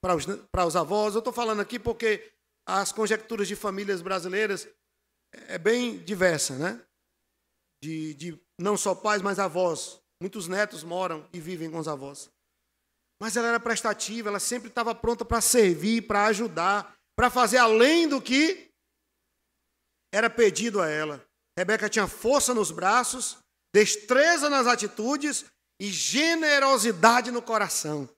para os avós. Eu estou falando aqui porque as conjecturas de famílias brasileiras é bem diversa, né? De não só pais, mas avós. Muitos netos moram e vivem com os avós. Mas ela era prestativa, ela sempre estava pronta para servir, para ajudar, para fazer além do que era pedido a ela. Rebeca tinha força nos braços, destreza nas atitudes e generosidade no coração.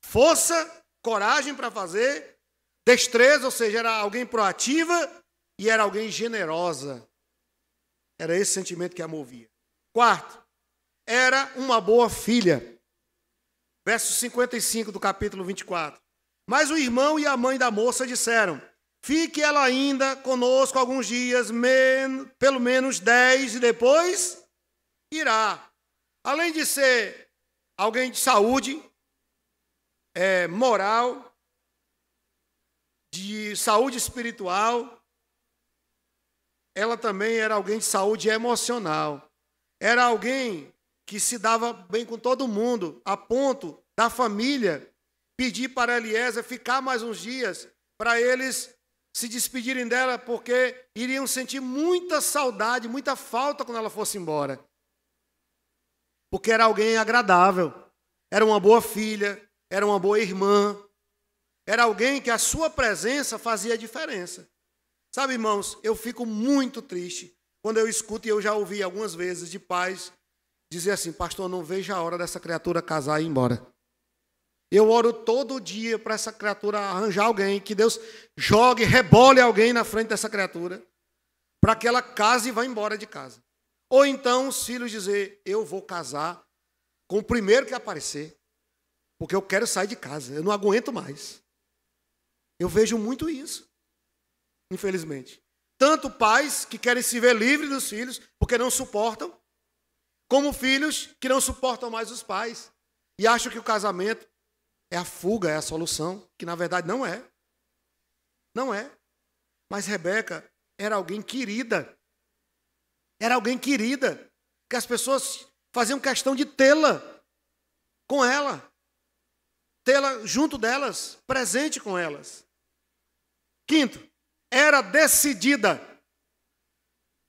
Força, coragem para fazer, destreza, ou seja, era alguém proativa e era alguém generosa. Era esse sentimento que a movia. Quarto, era uma boa filha. Verso 55 do capítulo 24. Mas o irmão e a mãe da moça disseram, fique ela ainda conosco alguns dias, pelo menos 10, e depois irá. Além de ser alguém de saúde, moral, de saúde espiritual, ela também era alguém de saúde emocional. Era alguém que se dava bem com todo mundo, a ponto da família pedir para Eliezer ficar mais uns dias, para eles se despedirem dela, porque iriam sentir muita saudade, muita falta quando ela fosse embora. Porque era alguém agradável, era uma boa filha, era uma boa irmã, era alguém que a sua presença fazia diferença. Sabe, irmãos, eu fico muito triste quando eu escuto, e eu já ouvi algumas vezes de pais dizer assim, pastor, não vejo a hora dessa criatura casar e ir embora. Eu oro todo dia para essa criatura arranjar alguém, que Deus jogue, rebole alguém na frente dessa criatura, para que ela case e vá embora de casa. Ou então os filhos dizer, eu vou casar com o primeiro que aparecer. porque eu quero sair de casa, eu não aguento mais. Eu vejo muito isso, infelizmente. Tanto pais que querem se ver livres dos filhos, porque não suportam, como filhos que não suportam mais os pais e acham que o casamento é a fuga, é a solução, que na verdade não é. Não é. Mas Rebeca era alguém querida. Era alguém querida, que as pessoas faziam questão de tê-la com ela, tê-la junto delas, presente com elas. Quinto, era decidida.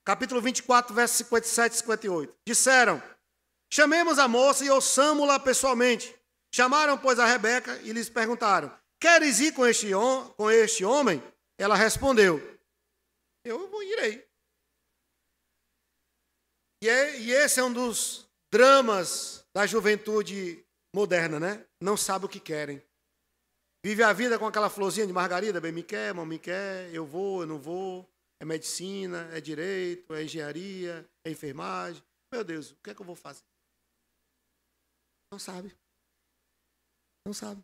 Capítulo 24, versos 57 e 58. Disseram: chamemos a moça e ouçamo-la pessoalmente. Chamaram, pois, a Rebeca e lhes perguntaram: queres ir com este homem? Ela respondeu: eu irei. E esse é um dos dramas da juventude moderna, né? Não sabe o que querem. Vive a vida com aquela florzinha de margarida, bem, me quer, não me quer, eu vou, eu não vou. É medicina, é direito, é engenharia, é enfermagem. Meu Deus, o que é que eu vou fazer? Não sabe. Não sabe.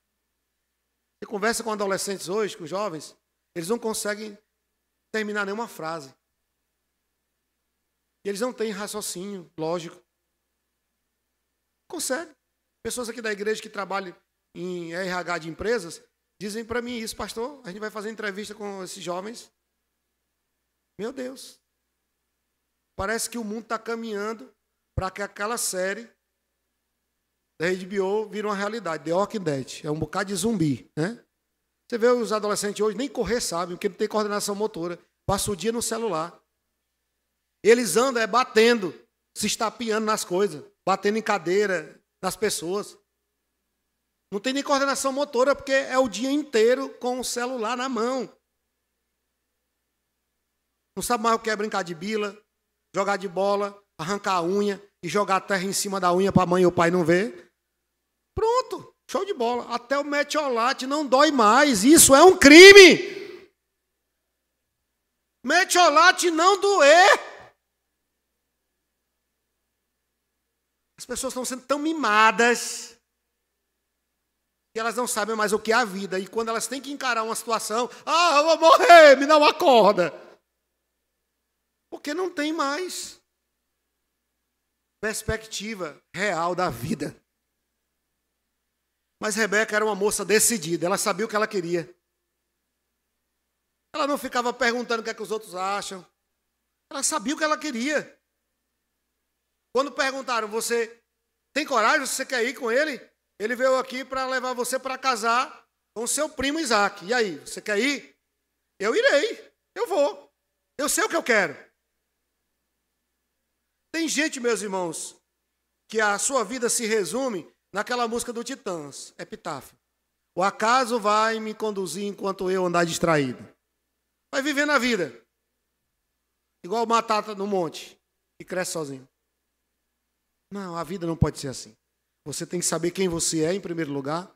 Você conversa com adolescentes hoje, com jovens, eles não conseguem terminar nenhuma frase. E eles não têm raciocínio lógico. Consegue. Pessoas aqui da igreja que trabalham em RH de empresas dizem para mim isso: pastor, a gente vai fazer entrevista com esses jovens. Meu Deus. Parece que o mundo está caminhando para que aquela série da HBO vire uma realidade. The Walking Dead. É um bocado de zumbi, né? Você vê os adolescentes hoje, nem correr sabem, porque não tem coordenação motora. Passa o dia no celular. Eles andam batendo, se estapeando nas coisas, batendo em cadeira, nas pessoas. Não tem nem coordenação motora, porque é o dia inteiro com o celular na mão. Não sabe mais o que é brincar de bila, jogar de bola, arrancar a unha e jogar a terra em cima da unha para a mãe e o pai não ver. Pronto, show de bola. Até o metiolate não dói mais. Isso é um crime. Metiolate não doer. As pessoas estão sendo tão mimadas que elas não sabem mais o que é a vida. E quando elas têm que encarar uma situação, eu vou morrer, me dá uma corda. Porque não tem mais perspectiva real da vida. Mas Rebeca era uma moça decidida, ela sabia o que ela queria. Ela não ficava perguntando o que é que os outros acham. Ela sabia o que ela queria. Quando perguntaram: você tem coragem, você quer ir com ele? Ele veio aqui para levar você para casar com o seu primo Isaac. E aí, você quer ir? Eu irei, eu vou. Eu sei o que eu quero. Tem gente, meus irmãos, que a sua vida se resume naquela música do Titãs, Epitáfio. O acaso vai me conduzir enquanto eu andar distraído. Vai viver na vida. Igual batata no monte, e cresce sozinho. Não, a vida não pode ser assim. Você tem que saber quem você é, em primeiro lugar.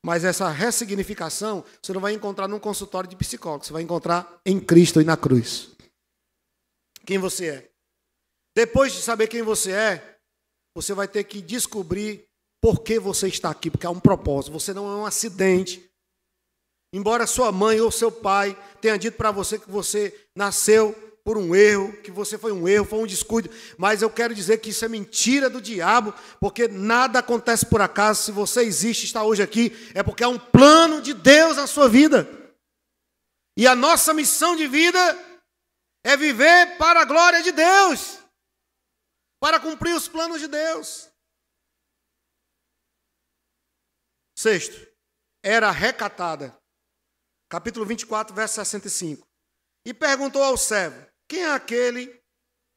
Mas essa ressignificação você não vai encontrar num consultório de psicólogo. Você vai encontrar em Cristo e na cruz. Quem você é. Depois de saber quem você é, você vai ter que descobrir por que você está aqui, porque há um propósito. Você não é um acidente. Embora sua mãe ou seu pai tenha dito para você que você nasceu por um erro, que você foi um erro, foi um descuido, mas eu quero dizer que isso é mentira do diabo, porque nada acontece por acaso. Se você existe, está hoje aqui, é porque há um plano de Deus na sua vida. E a nossa missão de vida é viver para a glória de Deus, para cumprir os planos de Deus. Sexto, era recatada. Capítulo 24, verso 65. E perguntou ao servo: quem é aquele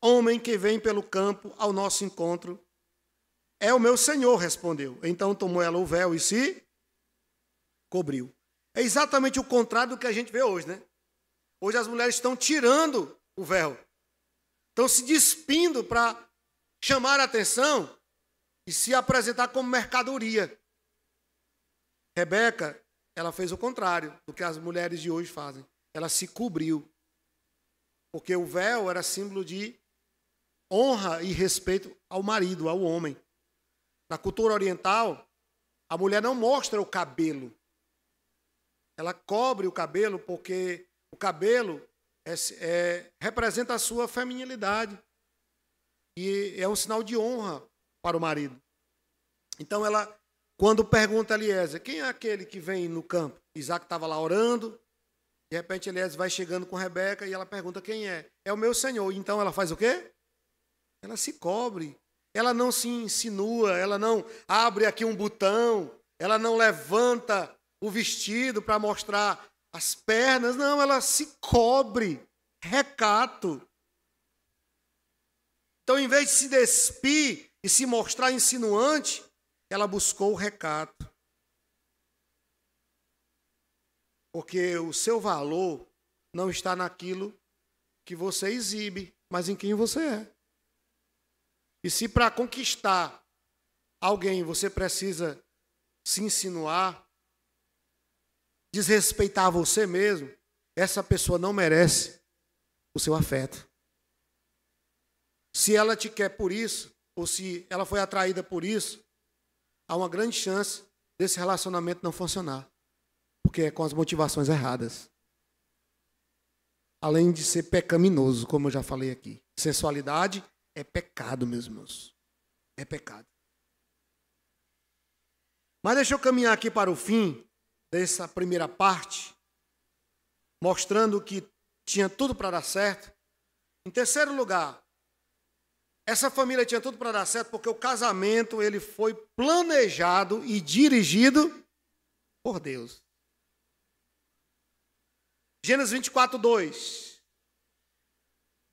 homem que vem pelo campo ao nosso encontro? É o meu senhor, respondeu. Então tomou ela o véu e se cobriu. É exatamente o contrário do que a gente vê hoje, né? Hoje as mulheres estão tirando o véu. Estão se despindo para chamar a atenção e se apresentar como mercadoria. Rebeca, ela fez o contrário do que as mulheres de hoje fazem. Ela se cobriu. Porque o véu era símbolo de honra e respeito ao marido, ao homem. Na cultura oriental, A mulher não mostra o cabelo. Ela cobre o cabelo porque o cabelo representa a sua feminilidade. E é um sinal de honra para o marido. Então ela, quando pergunta a Eliezer, quem é aquele que vem no campo? Isaac estava lá orando, de repente Eliezer vai chegando com Rebeca e ela pergunta quem é? É o meu senhor. Então ela faz o quê? Ela se cobre. Ela não se insinua, ela não abre aqui um botão, ela não levanta o vestido para mostrar as pernas, não, ela se cobre, recato. Então, em vez de se despir e se mostrar insinuante, ela buscou o recato. Porque o seu valor não está naquilo que você exibe, mas em quem você é. E se para conquistar alguém você precisa se insinuar, desrespeitar você mesmo, essa pessoa não merece o seu afeto. Se ela te quer por isso, ou se ela foi atraída por isso, há uma grande chance desse relacionamento não funcionar, porque é com as motivações erradas. Além de ser pecaminoso, como eu já falei aqui. Sensualidade é pecado, meus irmãos. É pecado. Mas deixa eu caminhar aqui para o fim dessa primeira parte, mostrando que tinha tudo para dar certo. Em terceiro lugar, essa família tinha tudo para dar certo porque o casamento ele foi planejado e dirigido por Deus. Gênesis 24, 2.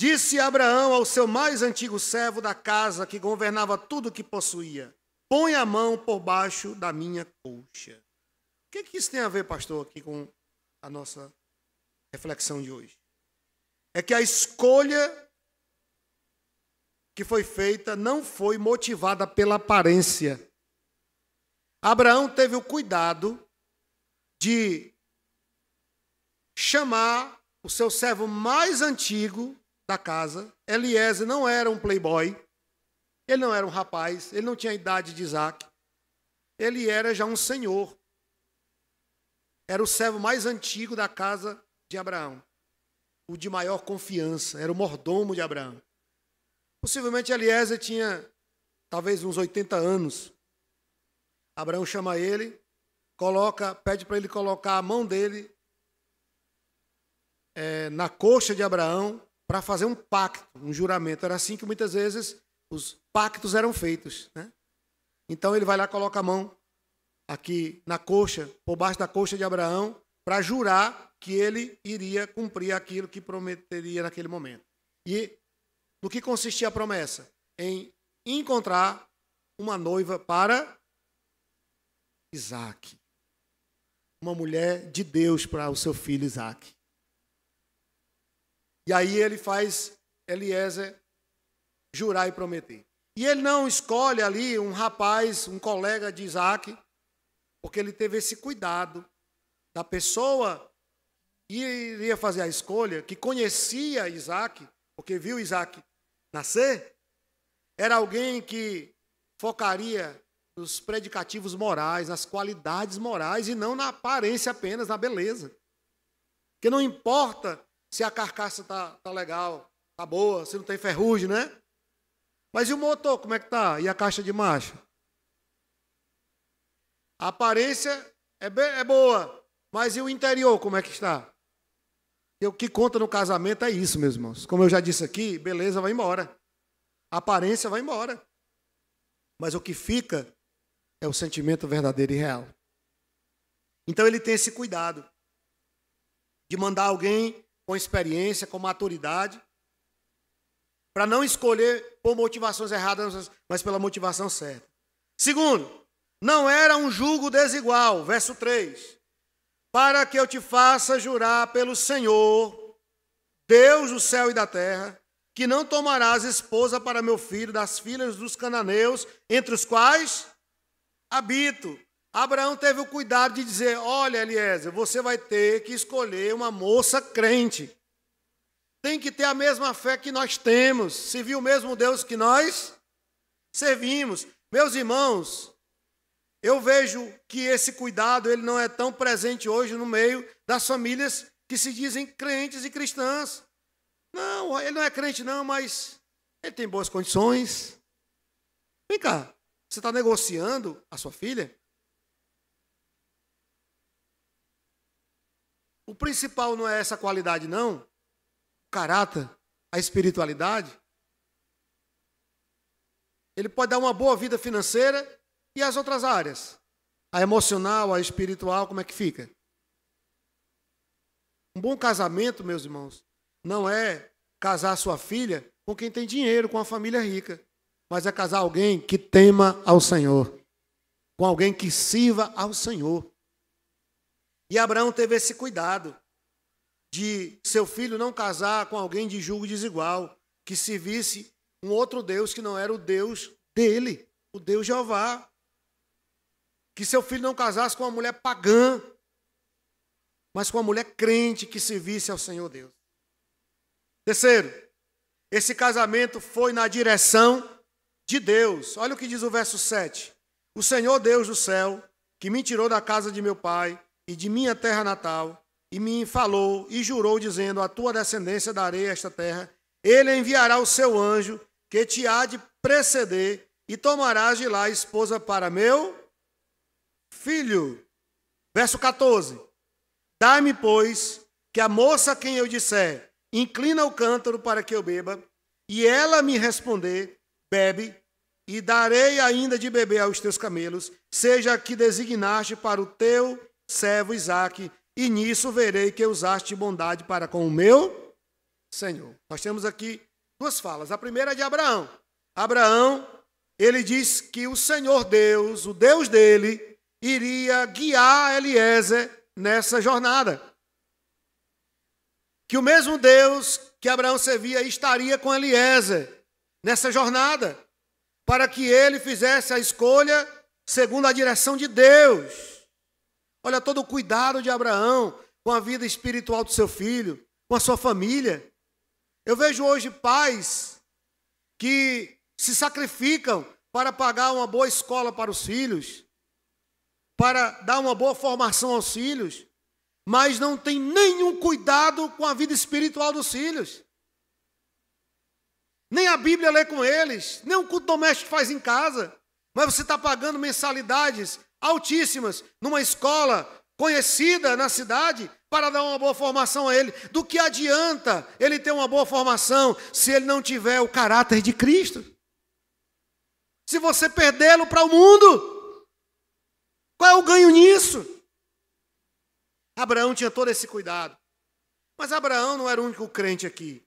Disse Abraão ao seu mais antigo servo da casa, que governava tudo o que possuía, põe a mão por baixo da minha colcha. O que isso tem a ver, pastor, aqui com a nossa reflexão de hoje? É que a escolha que foi feita não foi motivada pela aparência. Abraão teve o cuidado de chamar o seu servo mais antigo da casa. Eliezer não era um playboy, ele não era um rapaz, ele não tinha a idade de Isaac, ele era já um senhor. Era o servo mais antigo da casa de Abraão, o de maior confiança, era o mordomo de Abraão. Possivelmente Eliezer tinha talvez uns 80 anos. Abraão chama ele, pede para ele colocar a mão dele na coxa de Abraão para fazer um pacto, um juramento. Era assim que muitas vezes os pactos eram feitos, né? Então ele vai lá e coloca a mão aqui na coxa, por baixo da coxa de Abraão, para jurar que ele iria cumprir aquilo que prometeria naquele momento. E no que consistia a promessa? Em encontrar uma noiva para Isaac. Uma mulher de Deus para o seu filho Isaac. E aí ele faz Eliezer jurar e prometer. E ele não escolhe ali um rapaz, um colega de Isaac, porque ele teve esse cuidado da pessoa que iria fazer a escolha, que conhecia Isaac, porque viu Isaac nascer, era alguém que focaria nos predicativos morais, nas qualidades morais e não na aparência apenas, na beleza. Porque não importa se a carcaça tá legal, tá boa, se não tem ferrugem, né? Mas e o motor, como é que tá? E a caixa de marcha? A aparência é boa, mas e o interior, como é que está? E o que conta no casamento é isso, meus irmãos. Como eu já disse aqui, beleza vai embora. A aparência vai embora. Mas o que fica é o sentimento verdadeiro e real. Então ele tem esse cuidado de mandar alguém com experiência, com maturidade, para não escolher por motivações erradas, mas pela motivação certa. Segundo, não era um jugo desigual, verso 3. Para que eu te faça jurar pelo Senhor, Deus do céu e da terra, que não tomarás esposa para meu filho das filhas dos cananeus, entre os quais habito. Abraão teve o cuidado de dizer, olha, Eliezer, você vai ter que escolher uma moça crente. Tem que ter a mesma fé que nós temos, servir o mesmo Deus que nós servimos. Meus irmãos, Eu vejo que esse cuidado ele não é tão presente hoje no meio das famílias que se dizem crentes e cristãs. Não, ele não é crente não, mas ele tem boas condições. Vem cá, você está negociando a sua filha? O principal não é essa qualidade não, o caráter, a espiritualidade. Ele pode dar uma boa vida financeira e as outras áreas. A emocional, a espiritual, como é que fica? Um bom casamento, meus irmãos, não é casar sua filha com quem tem dinheiro, com a família rica, mas é casar alguém que tema ao Senhor, com alguém que sirva ao Senhor. E Abraão teve esse cuidado de seu filho não casar com alguém de julgo desigual, que servisse um outro Deus que não era o Deus dele, o Deus Jeová. Que seu filho não casasse com uma mulher pagã, mas com uma mulher crente que servisse ao Senhor Deus. Terceiro, esse casamento foi na direção de Deus. Olha o que diz o verso 7. O Senhor Deus do céu, que me tirou da casa de meu pai e de minha terra natal, e me falou e jurou, dizendo, a tua descendência darei esta terra, ele enviará o seu anjo, que te há de preceder, e tomarás de lá esposa para meu filho. Verso 14. Dai-me, pois, que a moça a quem eu disser, inclina o cântaro para que eu beba, e ela me responder, bebe, e darei ainda de beber aos teus camelos, seja que designaste para o teu servo Isaque, e nisso verei que usaste bondade para com o meu Senhor. Nós temos aqui duas falas. A primeira é de Abraão. Abraão, ele diz que o Senhor Deus, o Deus dele, iria guiar Eliezer nessa jornada. Que o mesmo Deus que Abraão servia estaria com Eliezer nessa jornada, para que ele fizesse a escolha segundo a direção de Deus. Olha todo o cuidado de Abraão com a vida espiritual do seu filho, com a sua família. Eu vejo hoje pais que se sacrificam para pagar uma boa escola para os filhos, para dar uma boa formação aos filhos, mas não tem nenhum cuidado com a vida espiritual dos filhos. Nem a Bíblia lê com eles, nem o culto doméstico faz em casa, mas você está pagando mensalidades altíssimas numa escola conhecida na cidade para dar uma boa formação a ele. Do que adianta ele ter uma boa formação se ele não tiver o caráter de Cristo? Se você perdê-lo para o mundo, qual é o ganho nisso? Abraão tinha todo esse cuidado. Mas Abraão não era o único crente aqui.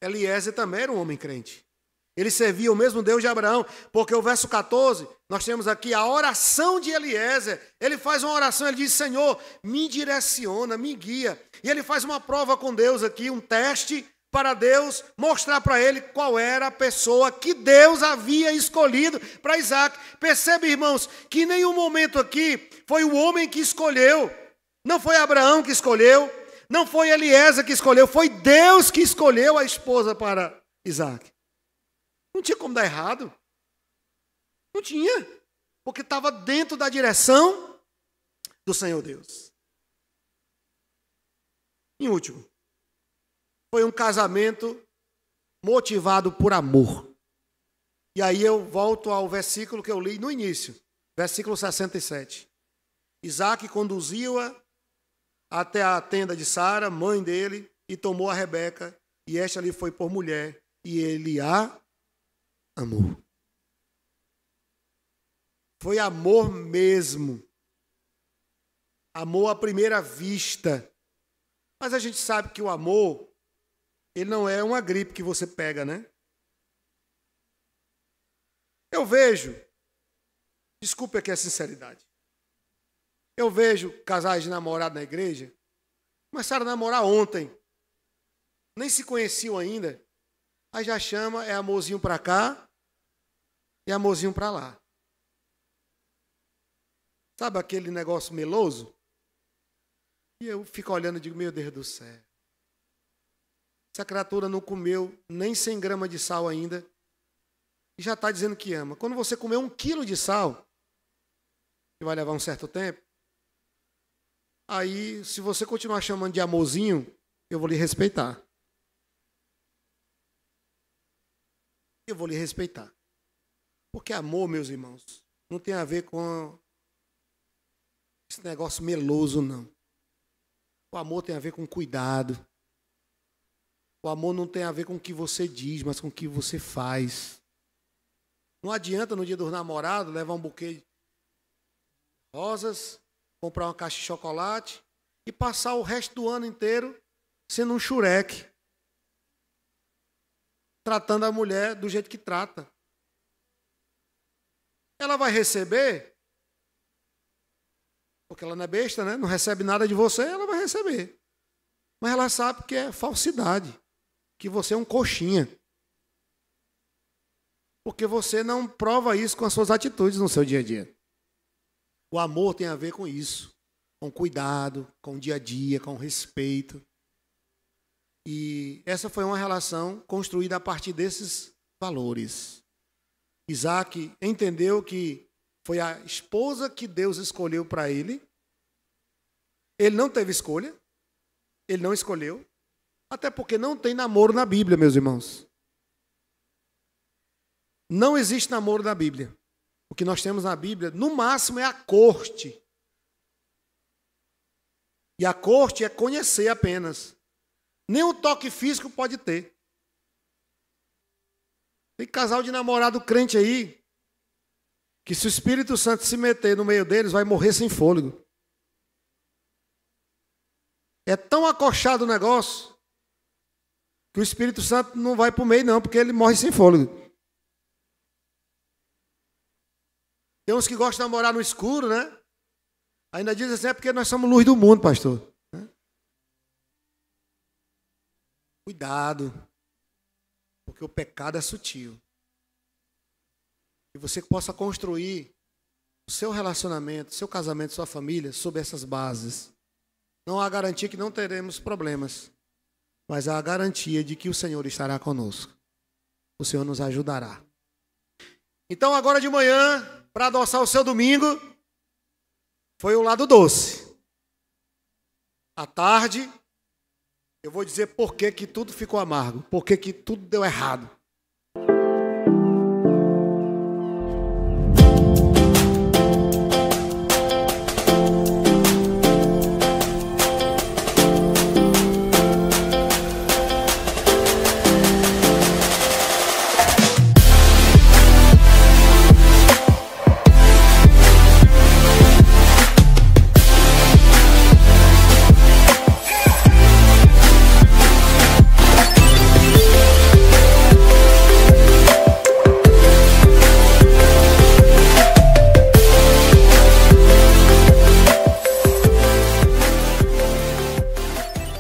Eliezer também era um homem crente. Ele servia o mesmo Deus de Abraão, porque o verso 14, nós temos aqui a oração de Eliezer. Ele faz uma oração, ele diz, Senhor, me direciona, me guia. E ele faz uma prova com Deus aqui, um teste para Deus mostrar para ele qual era a pessoa que Deus havia escolhido para Isaque. Percebe, irmãos, que em nenhum momento aqui foi o homem que escolheu. Não foi Abraão que escolheu, não foi Eliezer que escolheu, foi Deus que escolheu a esposa para Isaque. Não tinha como dar errado. Não tinha. Porque estava dentro da direção do Senhor Deus. Em último, foi um casamento motivado por amor. E aí eu volto ao versículo que eu li no início. Versículo 67. Isaque conduziu-a até a tenda de Sara, mãe dele, e tomou a Rebeca, e esta lhe foi por mulher, e ele a amor. Foi amor mesmo. Amor à primeira vista. Mas a gente sabe que o amor, ele não é uma gripe que você pega, né? Eu vejo, desculpe aqui a sinceridade, eu vejo casais de namorado na igreja, começaram a namorar ontem, nem se conheciam ainda, aí já chama, é amorzinho para cá e amorzinho para lá. Sabe aquele negócio meloso? E eu fico olhando e digo, meu Deus do céu, essa criatura não comeu nem 100 gramas de sal ainda, e já está dizendo que ama. Quando você comer 1 quilo de sal, que vai levar um certo tempo. Aí, se você continuar chamando de amorzinho, eu vou lhe respeitar. Eu vou lhe respeitar. Porque amor, meus irmãos, não tem a ver com esse negócio meloso, não. O amor tem a ver com cuidado. O amor não tem a ver com o que você diz, mas com o que você faz. Não adianta, no dia dos namorados, levar um buquê de rosas, comprar uma caixa de chocolate e passar o resto do ano inteiro sendo um xureque, tratando a mulher do jeito que trata. Ela vai receber, porque ela não é besta, né? Não recebe nada de você, ela vai receber. Mas ela sabe que é falsidade, que você é um coxinha. Porque você não prova isso com as suas atitudes no seu dia a dia. O amor tem a ver com isso, com cuidado, com o dia a dia, com respeito. E essa foi uma relação construída a partir desses valores. Isaac entendeu que foi a esposa que Deus escolheu para ele. Ele não teve escolha. Ele não escolheu. Até porque não tem namoro na Bíblia, meus irmãos. Não existe namoro na Bíblia. O que nós temos na Bíblia, no máximo, é a corte. E a corte é conhecer apenas. Nem um toque físico pode ter. Tem casal de namorado crente aí, que se o Espírito Santo se meter no meio deles, vai morrer sem fôlego. É tão acochado o negócio, que o Espírito Santo não vai para o meio não, porque ele morre sem fôlego. Tem uns que gostam de namorar no escuro, né? Ainda dizem assim, é porque nós somos luz do mundo, pastor. Cuidado, porque o pecado é sutil. E você possa construir o seu relacionamento, seu casamento, sua família, sob essas bases. Não há garantia que não teremos problemas, mas há a garantia de que o Senhor estará conosco. O Senhor nos ajudará. Então, agora de manhã, para adoçar o seu domingo, foi o lado doce. À tarde, eu vou dizer por que tudo ficou amargo, por que tudo deu errado.